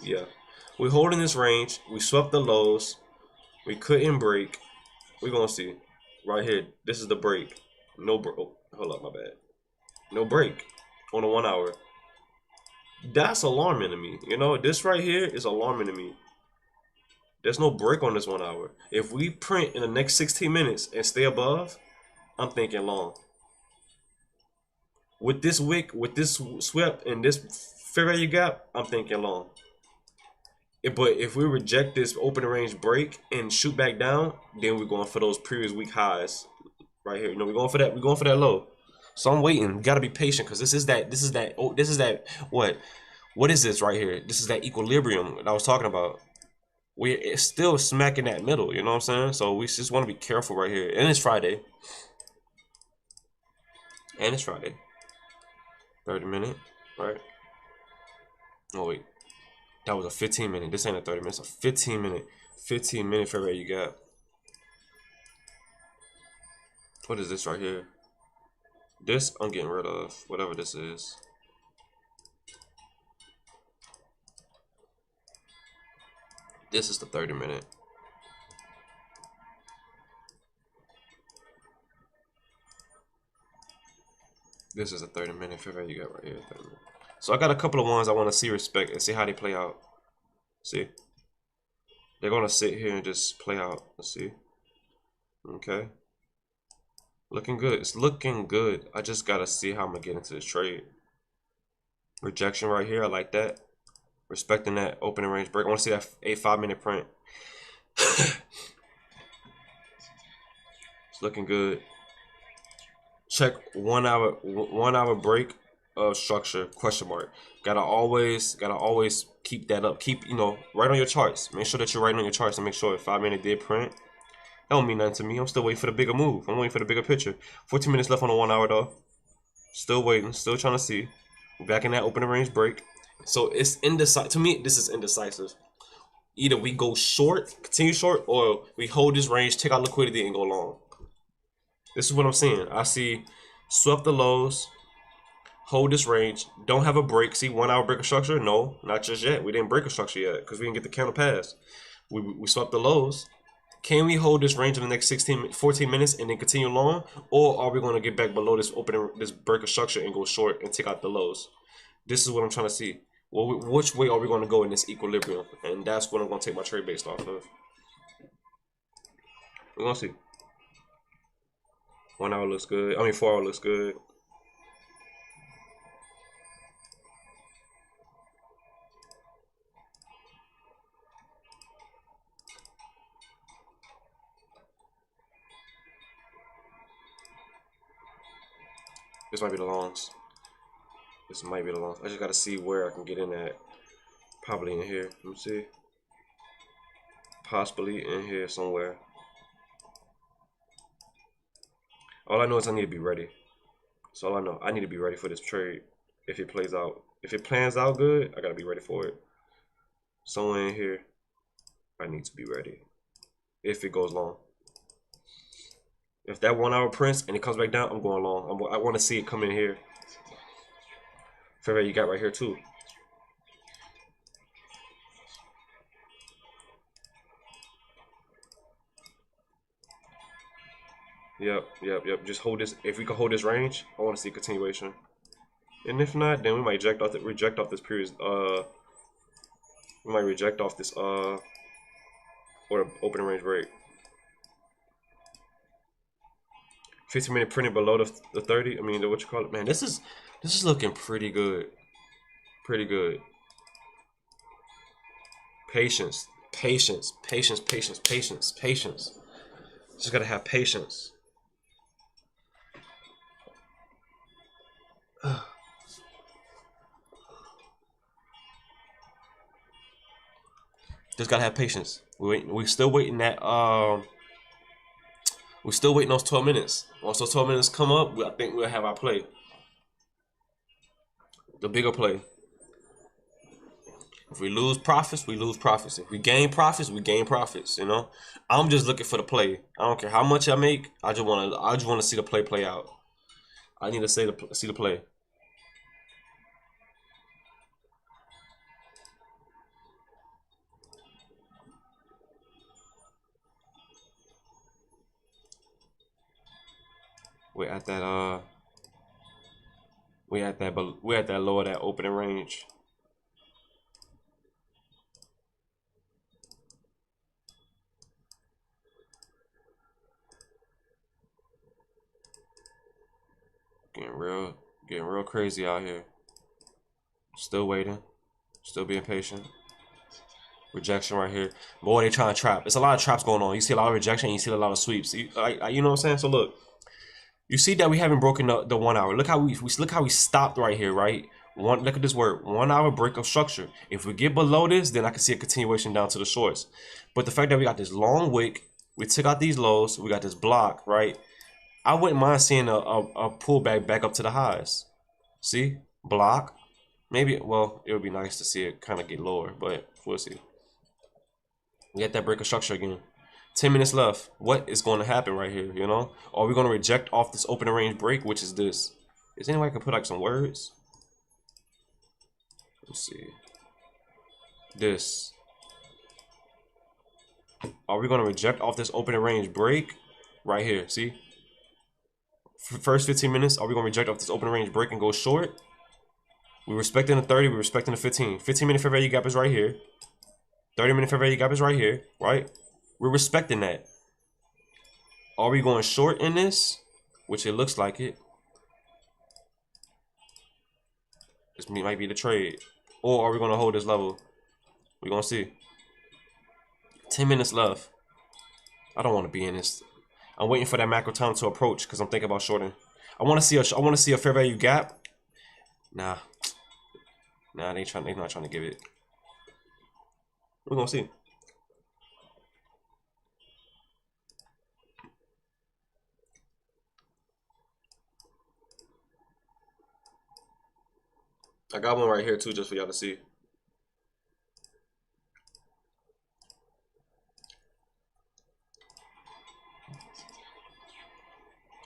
Yeah, we're holding this range. We swept the lows. We couldn't break. We're gonna see right here. This is the break. No break. Oh, hold up, my bad. No break on the 1 hour. That's alarming to me. You know, this right here is alarming to me. There's no break on this 1 hour. If we print in the next 16 minutes and stay above, I'm thinking long. With this wick, with this swept and this fair value gap, I'm thinking long. But if we reject this opening range break and shoot back down, then we're going for those previous week highs right here. You know, we're going for that low. So I'm waiting. You gotta be patient because this is that what is this right here? This is that equilibrium that I was talking about. It's still smack in that middle, you know what I'm saying? So we just want to be careful right here. And it's Friday. And it's Friday. 30-minute, right? Oh wait. That was a 15-minute. This ain't a 30 minutes, a 15-minute. 15-minute fair value gap. What is this right here? This I'm getting rid of, whatever this is. This is the 30-minute. This is a 30-minute fair value gap right here. 30 minute. So I got a couple of ones I want to see respect and see how they play out. See? They're gonna sit here and just play out. Let's see. Okay. Looking good. It's looking good. I just gotta see how I'm gonna get into this trade. Rejection right here. I like that. Respecting that opening range break. I want to see that a 5-minute print. It's looking good. Check 1 hour break of structure, question mark. Gotta always keep that up. Keep, right on your charts. Make sure that you're right on your charts and make sure if 5-minute did print. That don't mean nothing to me. I'm still waiting for the bigger move. I'm waiting for the bigger picture. 14 minutes left on the 1 hour though. Still waiting, still trying to see. Back in that opening range break. So it's indecisive. To me, this is indecisive. Either we go short, continue short, or we hold this range, take out liquidity, and go long. This is what I'm seeing. I see swept the lows, hold this range, don't have a break. See 1 hour break of structure? No, not just yet. We didn't break a structure yet because we didn't get the candle pass. We swept the lows. Can we hold this range in the next 14 minutes and then continue long? Or are we going to get back below this break of structure and go short and take out the lows? This is what I'm trying to see. Well, which way are we going to go in this equilibrium? And that's what I'm going to take my trade based off of. We're going to see. 1 hour looks good. 4 hour looks good. This might be the longs. This might be the longs. I just got to see where I can get in at. Probably in here. Let me see. Possibly in here somewhere. All I know is I need to be ready. That's all I know. I need to be ready for this trade. If it plays out. If it plans out good, I got to be ready for it. Somewhere in here, I need to be ready. If it goes long. If that 1 hour prints and it comes back down, I'm going long. I want to see it come in here. Fair value you got right here too. Yep. Just hold this. If we can hold this range, I want to see a continuation. And if not, then we might reject off this period. We might reject off this or open range break. 15-minute printing below the 30. I mean, what you call it, man. This is looking pretty good. Pretty good. Patience. Just gotta have patience. Just gotta have patience. We still waiting that we're still waiting those 12 minutes. Once those 12 minutes come up, I think we'll have our play. The bigger play. If we lose profits, we lose profits. If we gain profits, we gain profits. I'm just looking for the play. I don't care how much I make. I just want to see the play out. I need to see the play. We're at that low of that opening range. Getting real crazy out here. Still waiting. Still being patient. Rejection right here. Boy, they trying to trap. It's a lot of traps going on. You see a lot of rejection, you see a lot of sweeps. You know what I'm saying? So look, You see that we haven't broken the 1 hour. Look how we stopped right here, right? Look at this word, 1 hour break of structure. If we get below this, then I can see a continuation down to the shorts. But the fact that we got this long wick, we took out these lows, we got this block, right? I wouldn't mind seeing a pullback back up to the highs. See, block. Maybe, well, it would be nice to see it kind of get lower, but we'll see. We got that break of structure again. 10 minutes left. What is going to happen right here, you know? Are we going to reject off this opening range break, which is this? Is anybody can put like some words? Let's see. This. Are we going to reject off this opening range break right here? See? First 15 minutes, are we going to reject off this opening range break and go short? We're respecting the 30, we're respecting the 15. 15-minute fair value gap is right here. 30-minute fair value gap is right here, right? We're respecting that. Are we going short in this? Which it looks like it. This might be the trade. Or are we going to hold this level? We're going to see. 10 minutes left. I don't want to be in this. I'm waiting for that macro time to approach because I'm thinking about shorting. I want to see a fair value gap. Nah, they're not trying to give it. We're gonna see. I got one right here too, just for y'all to see.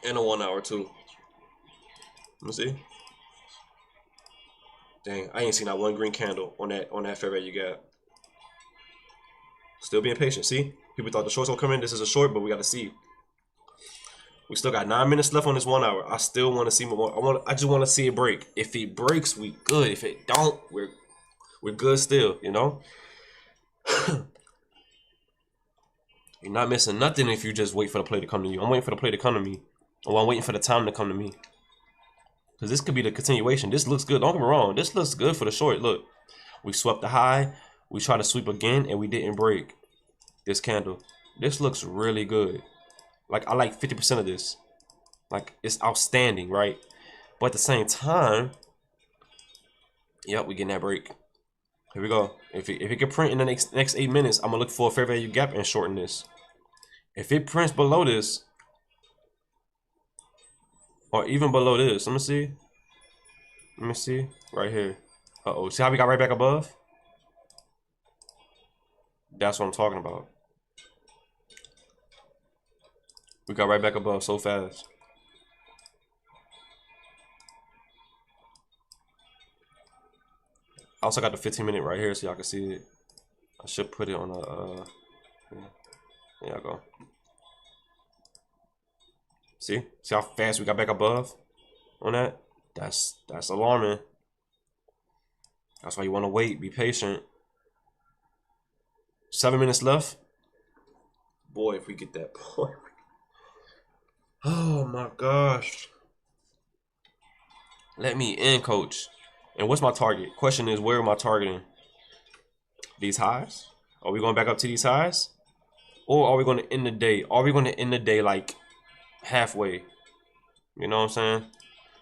And a 1 hour too. Let me see. Dang, I ain't seen that one green candle on that fair value gap. Still being patient. See, people thought the shorts gonna come in. This is a short, but we gotta see. We still got 9 minutes left on this 1 hour. I still want to see more. I just want to see it break. If it breaks, we good. If it don't, we're good still. You know. You're not missing nothing if you just wait for the play to come to you. I'm waiting for the play to come to me. Or I'm waiting for the time to come to me. Because this could be the continuation. This looks good. Don't get me wrong. This looks good for the short. Look. We swept the high. We tried to sweep again, and we didn't break this candle. This looks really good. Like, I like 50% of this. Like, it's outstanding, right? But at the same time, yep, we getting that break. Here we go. If it can print in the next 8 minutes, I'm going to look for a fair value gap and shorten this. If it prints below this, or even below this, let me see. Let me see. Right here. Uh-oh. See how we got right back above? That's what I'm talking about. We got right back above so fast. I also got the 15-minute right here so y'all can see it. I should put it on a, there y'all go. See how fast we got back above on that? That's alarming. That's why you want to wait, be patient. 7 minutes left. Boy, if we get that point. Oh my gosh. Let me in, coach. And what's my target? Question is, where am I targeting? These highs? Are we going back up to these highs? Or are we going to end the day? Are we going to end the day like halfway? You know what I'm saying?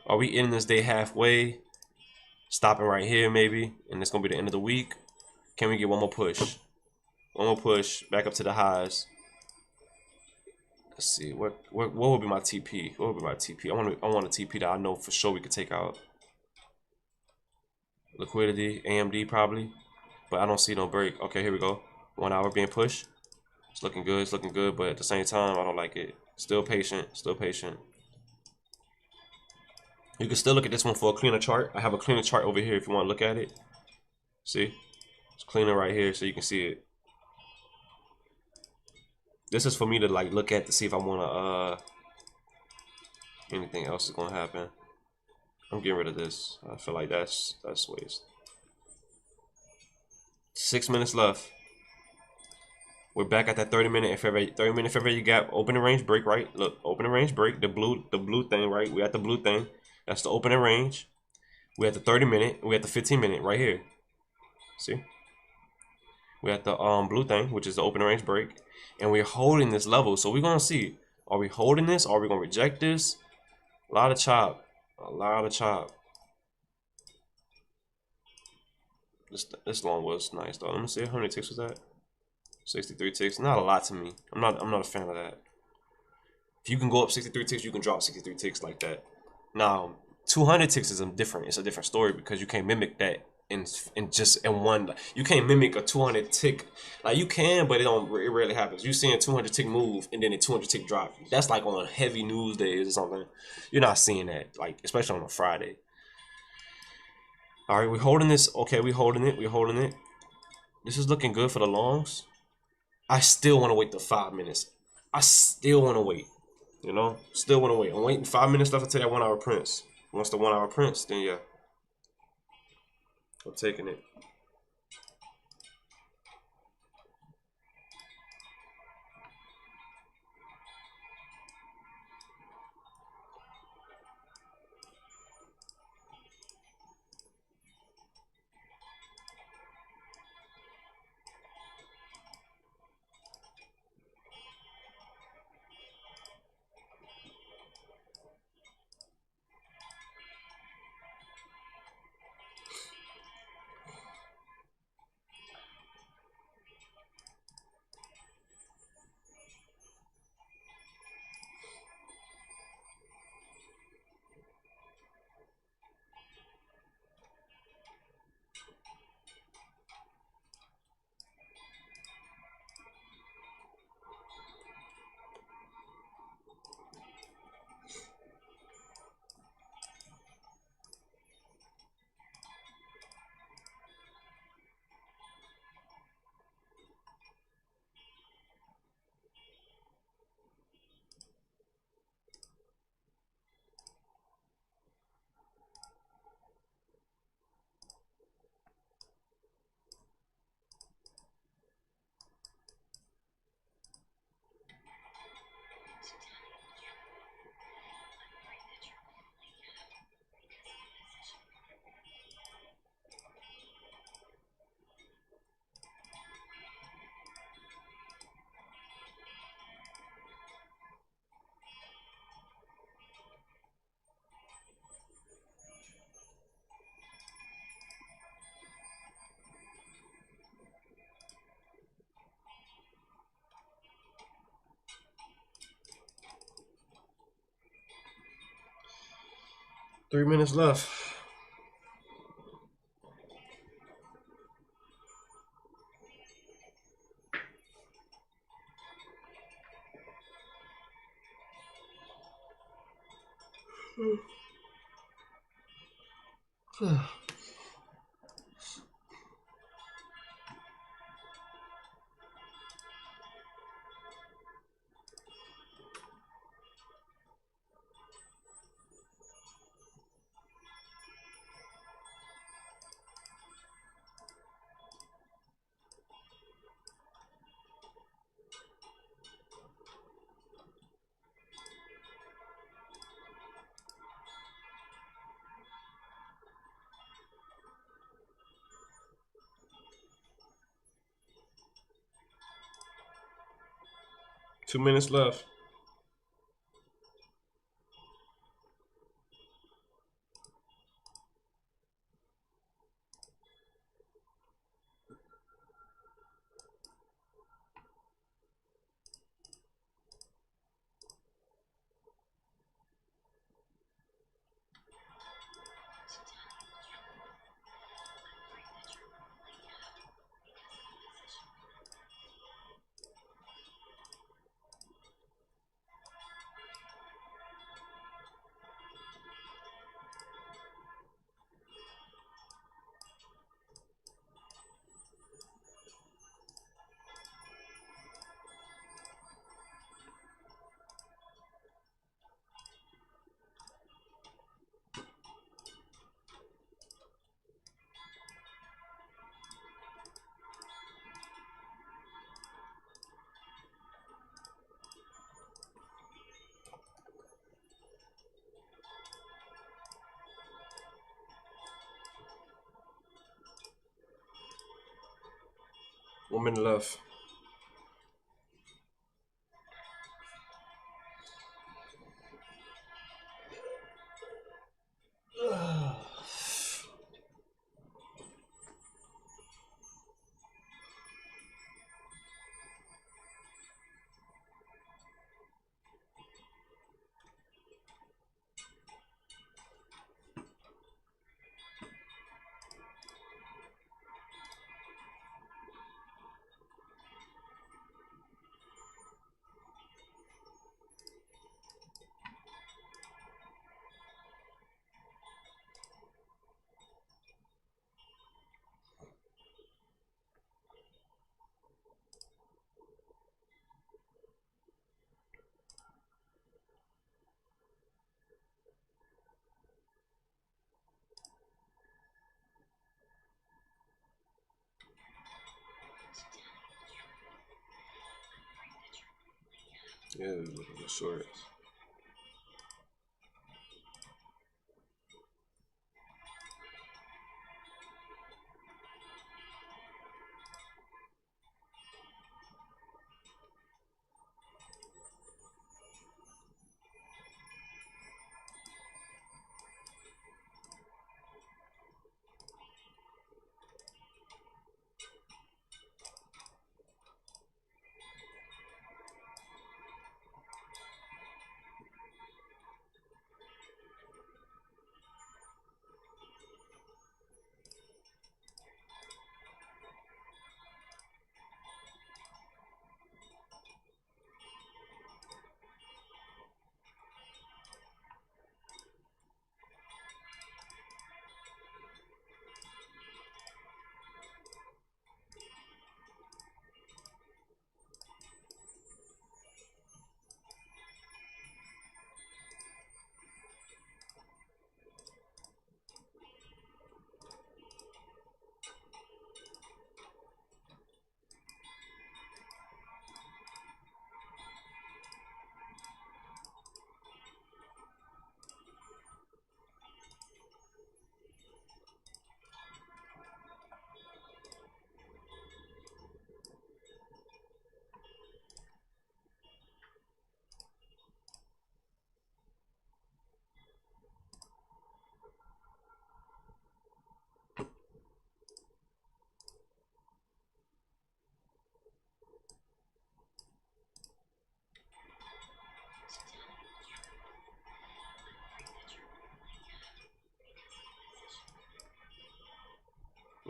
Are we ending this day halfway? Stopping right here maybe. And it's going to be the end of the week. Can we get one more push? One more push back up to the highs. Let's see. What would be my TP? What would be my TP? I want a TP that I know for sure we could take out. Liquidity, AMD probably. But I don't see no break. Okay, here we go. 1 hour being pushed. It's looking good. It's looking good. But at the same time, I don't like it. Still patient. Still patient. You can still look at this one for a cleaner chart. I have a cleaner chart over here if you want to look at it. See? It's cleaner right here so you can see it. This is for me to like look at to see if I want to anything else is going to happen. I'm getting rid of this. I feel like that's waste. 6 minutes left. We're back at that 30-minute fair value gap. Opening range break, right? Look, opening range break. The blue thing, right? We at the blue thing. That's the opening range. We at the 30-minute. We at the 15-minute right here. See? We at the blue thing, which is the opening range break, and we're holding this level. So we're gonna see: are we holding this? Are we gonna reject this? A lot of chop. A lot of chop. This long was nice though. Let me see how many ticks was that. 63 ticks. Not a lot to me. I'm not a fan of that. If you can go up 63 ticks, you can drop 63 ticks like that. Now, 200 ticks is different. It's a different story because you can't mimic that in one. You can't mimic a 200 tick. Like you can, but it rarely happens. You seeing 200 tick move and then a 200 tick drop. That's like on heavy news days or something. You're not seeing that, like especially on a Friday. All right, we're holding this. Okay, we're holding it. We're holding it. This is looking good for the longs. I still want to wait the 5 minutes. I still want to wait. You know, still want to wait. I'm waiting 5 minutes left until that 1 hour prints. Once the 1 hour prints, then yeah, I'm taking it. Three minutes left. Hmm. 2 minutes left. One minute left. Yeah, looking for shorts.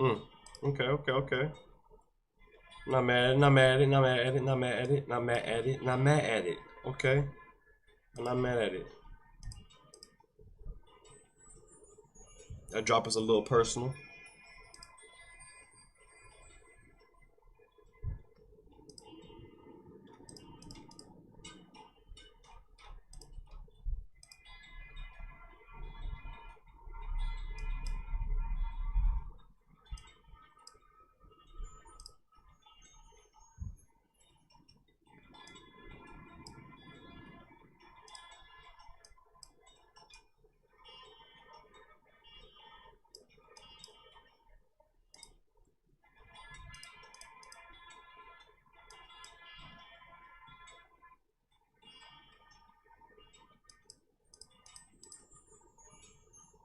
Mm. Okay, okay, okay. Not mad, not mad at it, not mad at it, not mad at it, not mad at it, not mad at it. Okay. I'm not mad at it. That drop is a little personal.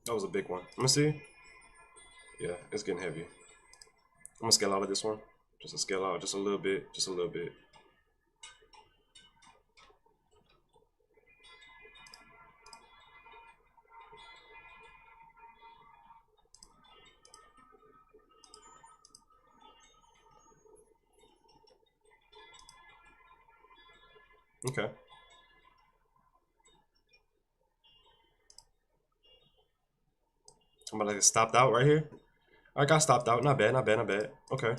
That was a big one. Let me see. Yeah, it's getting heavy. I'm gonna scale out of this one. Just to scale out just a little bit. Just a little bit. Okay. I'm gonna get stopped out right here. I got stopped out. Not bad, not bad, not bad. Okay.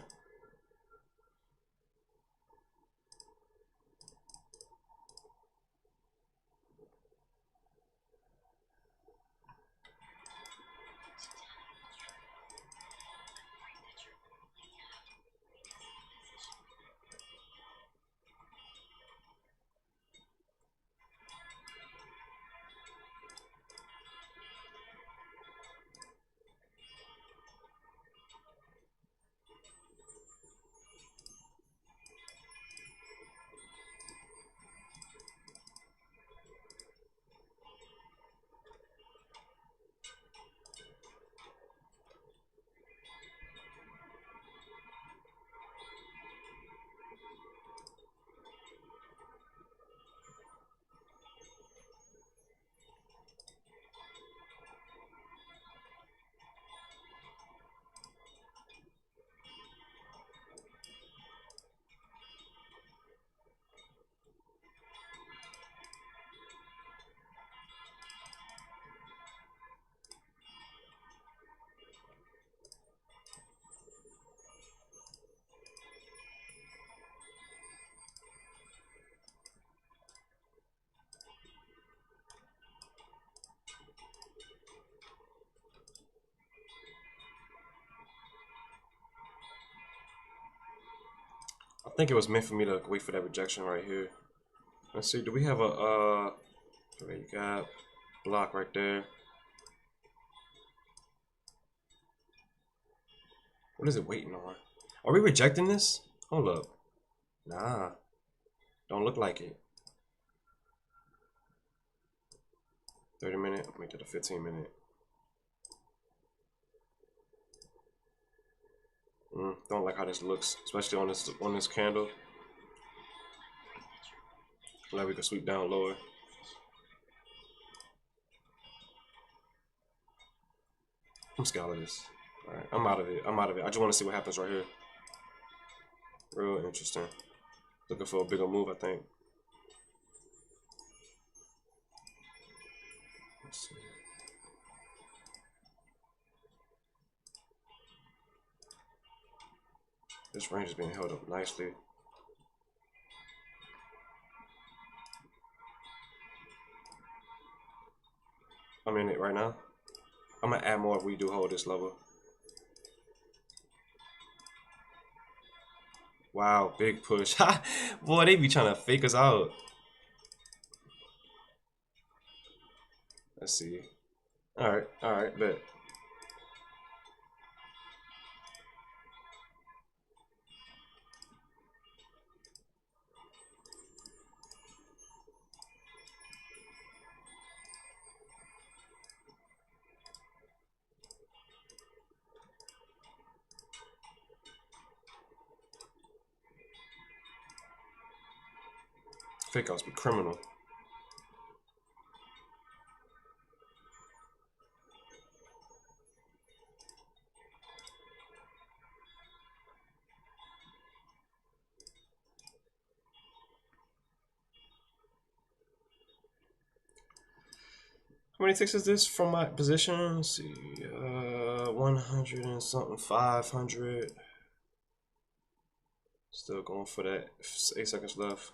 I think it was meant for me to wait for that rejection right here. Let's see, do we have a trade gap block right there? What is it waiting on? Are we rejecting this? Hold up. Nah. Don't look like it. 30-minute, make it a 15-minute. Don't like how this looks, especially on this candle. Like we can sweep down lower. I'm scared of this. Alright, I'm out of it. I'm out of it. I just want to see what happens right here. Real interesting. Looking for a bigger move, I think. Let's see. This range is being held up nicely. I'm in it right now. I'm gonna add more if we do hold this level. Wow, big push. Boy, they be trying to fake us out. Let's see. Alright, bet. Fake outs be criminal. How many ticks is this from my position? Let's see, 100 and something, 500. Still going for that. 8 seconds left.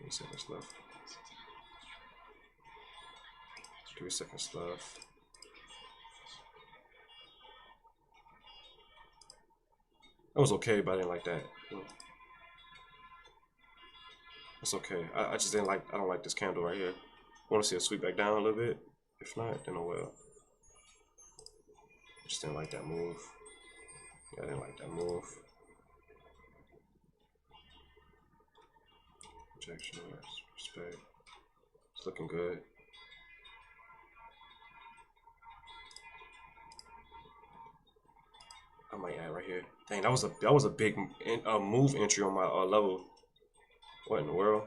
8 seconds left. 3 seconds left. That was okay, but I didn't like that. It's okay. I just didn't like. I don't like this candle right here. Want to see it sweep back down a little bit. If not, then oh well. I just didn't like that move. Yeah, I didn't like that move. Rejection, respect. It's looking good. I might add right here. Dang, that was a big move entry on my level. What in the world?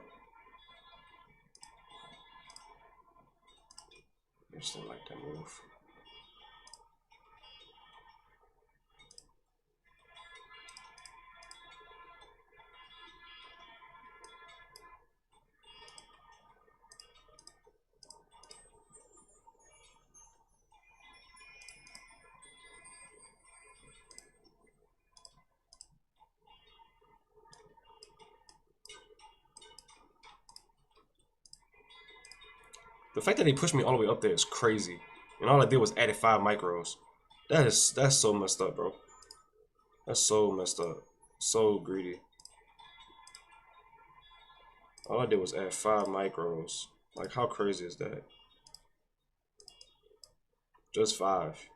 I just didn't like that move. The fact that they pushed me all the way up there is crazy. And all I did was added 5 micros. That's so messed up, bro. That's so messed up. So greedy. All I did was add 5 micros. Like, how crazy is that? Just 5.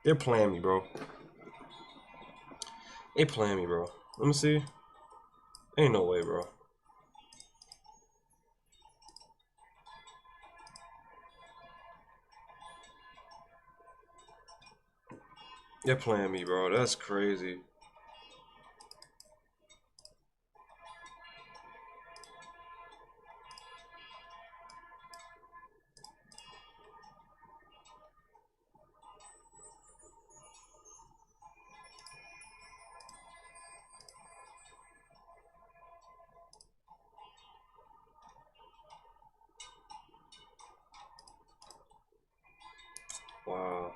They're playing me, bro. They playing me, bro. Let me see. Ain't no way, bro. They're playing me, bro. That's crazy. Wow.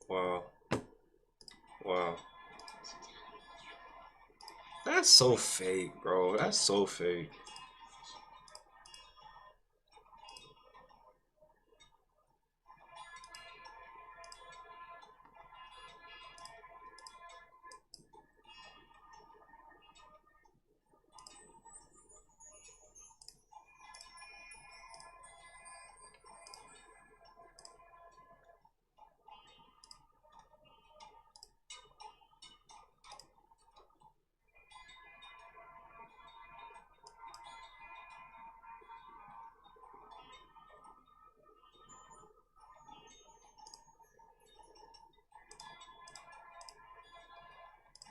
Wow. Wow. That's so fake, bro. That's so fake.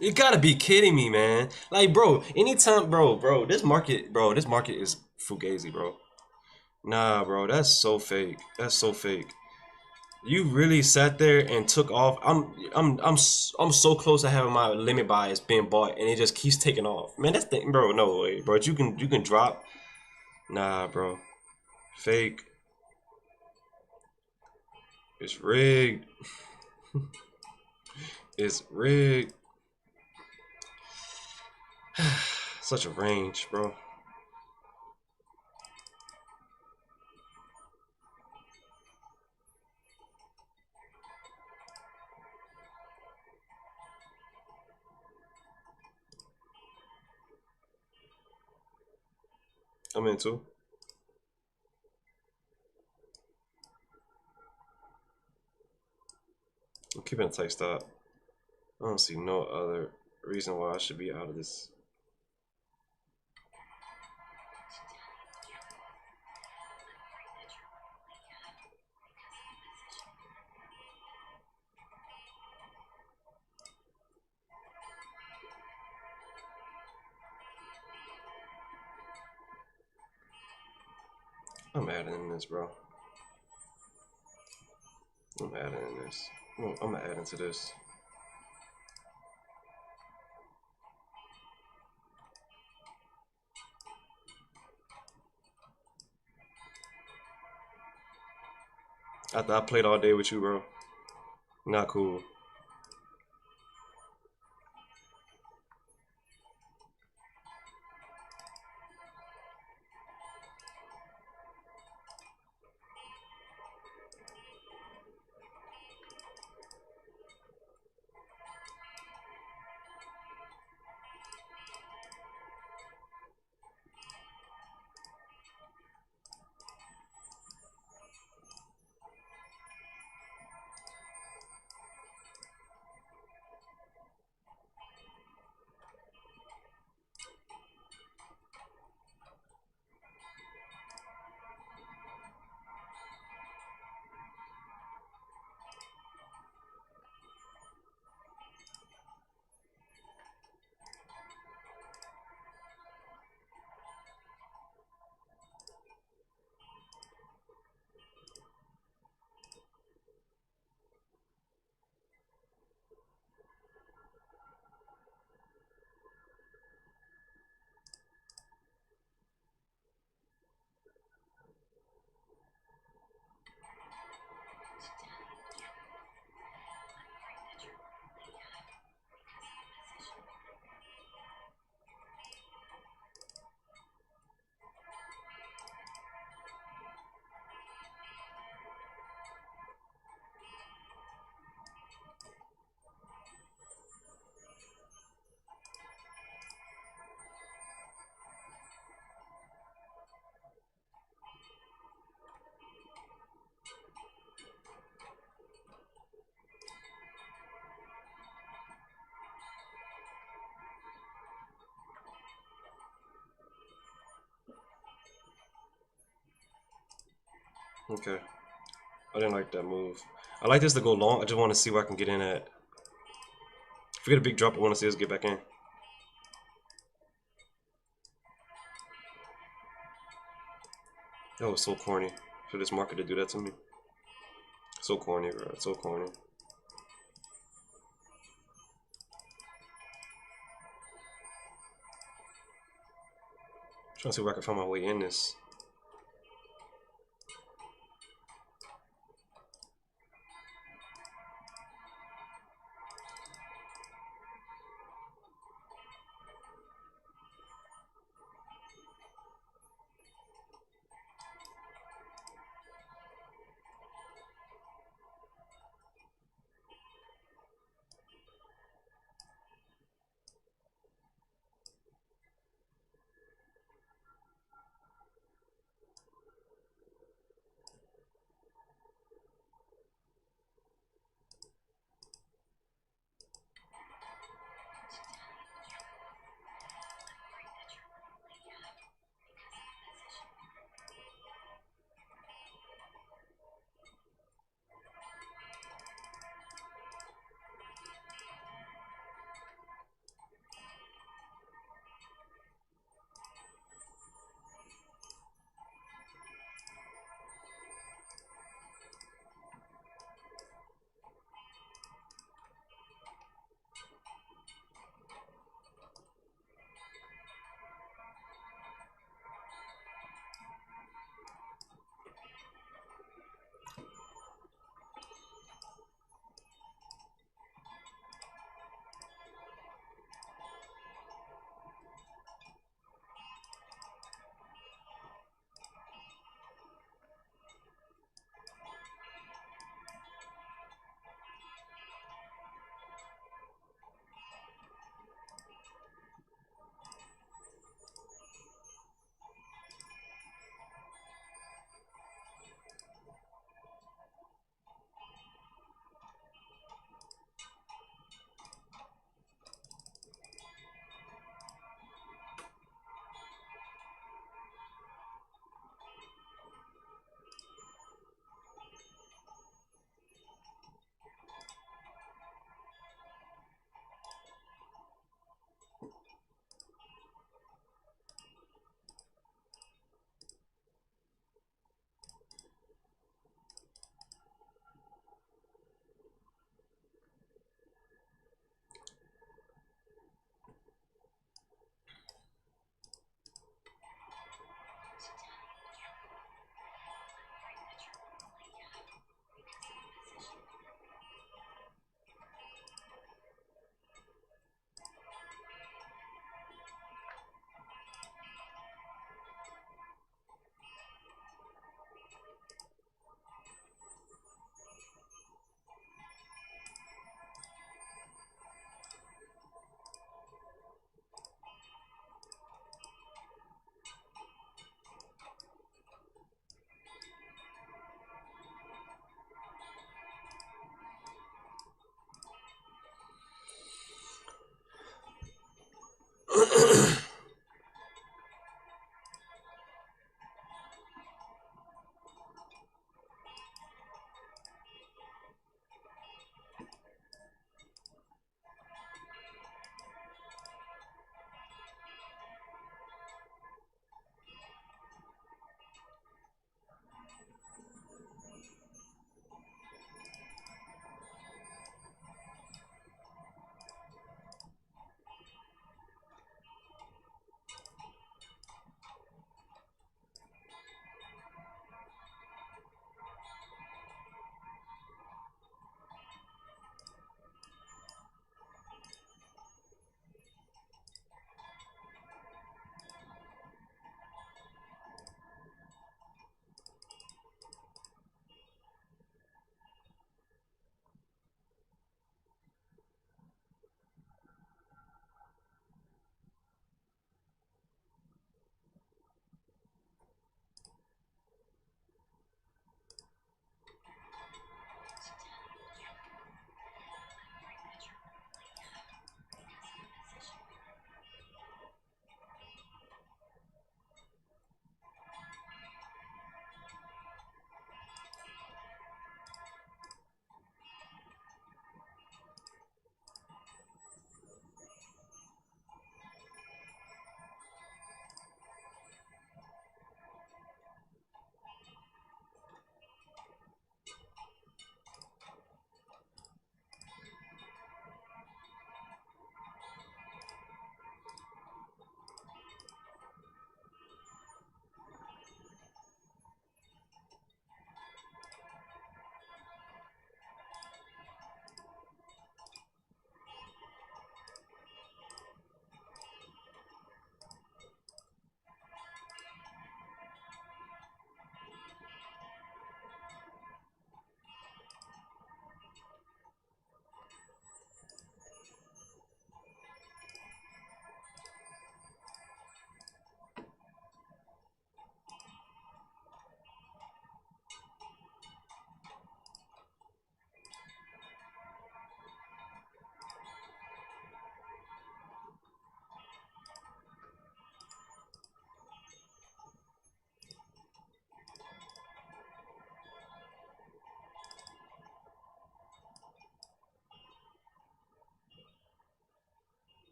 You gotta be kidding me, man. Like, bro, anytime, this market is fugazi, bro. Nah, bro, that's so fake. That's so fake. You really sat there and took off. I'm so close to having my limit buys being bought, and it just keeps taking off. Man, that's the bro. No way, bro. You can drop. Nah, bro. Fake. It's rigged. It's rigged. Such a range, bro. I'm into. I'm keeping a tight stop. I don't see no other reason why I should be out of this. I'm adding in this, bro. I'm adding in this. I'm gonna add into this. After I played all day with you, bro. Not cool. Okay. I didn't like that move. I like this to go long. I just want to see where I can get in at. If we get a big drop, I want to see us get back in. That was so corny for this market to do that to me. So corny, bro. So corny. Trying to see where I can find my way in this.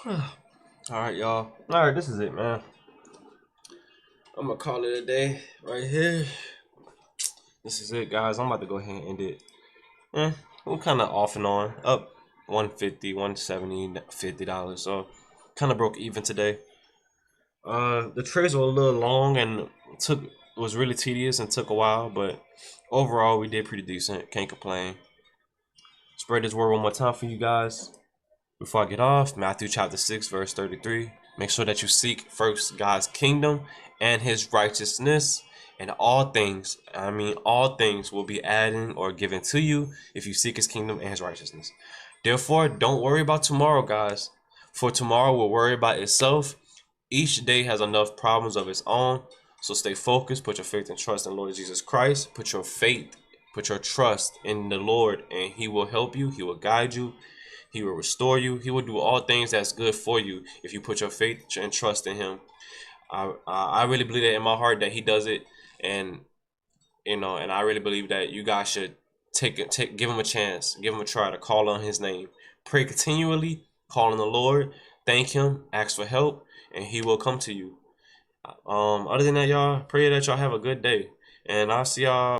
All right, y'all. All right, this is it, man. I'm gonna call it a day right here. This is it, guys. I'm about to go ahead and end it. We're kind of off and on, up 150, 170, $50. So kind of broke even today. The trades were a little long and was really tedious and took a while, but overall we did pretty decent. Can't complain. Spread this word one more time for you guys before I get off. Matthew chapter 6 verse 33. Make sure that you seek first God's kingdom and his righteousness, and all things, I mean all things, will be added or given to you if you seek his kingdom and his righteousness. Therefore, don't worry about tomorrow, guys, for tomorrow will worry about itself. Each day has enough problems of its own. So stay focused, put your faith and trust in the Lord Jesus Christ. Put your trust in the Lord, and he will help you, he will guide you, he will restore you, he will do all things that's good for you if you put your faith and trust in him. I really believe that in my heart that he does it, and and I really believe that you guys should give him a chance, give him a try to call on his name, pray continually, call on the Lord, thank him, ask for help, and he will come to you. Other than that, y'all, pray that y'all have a good day, and I'll see y'all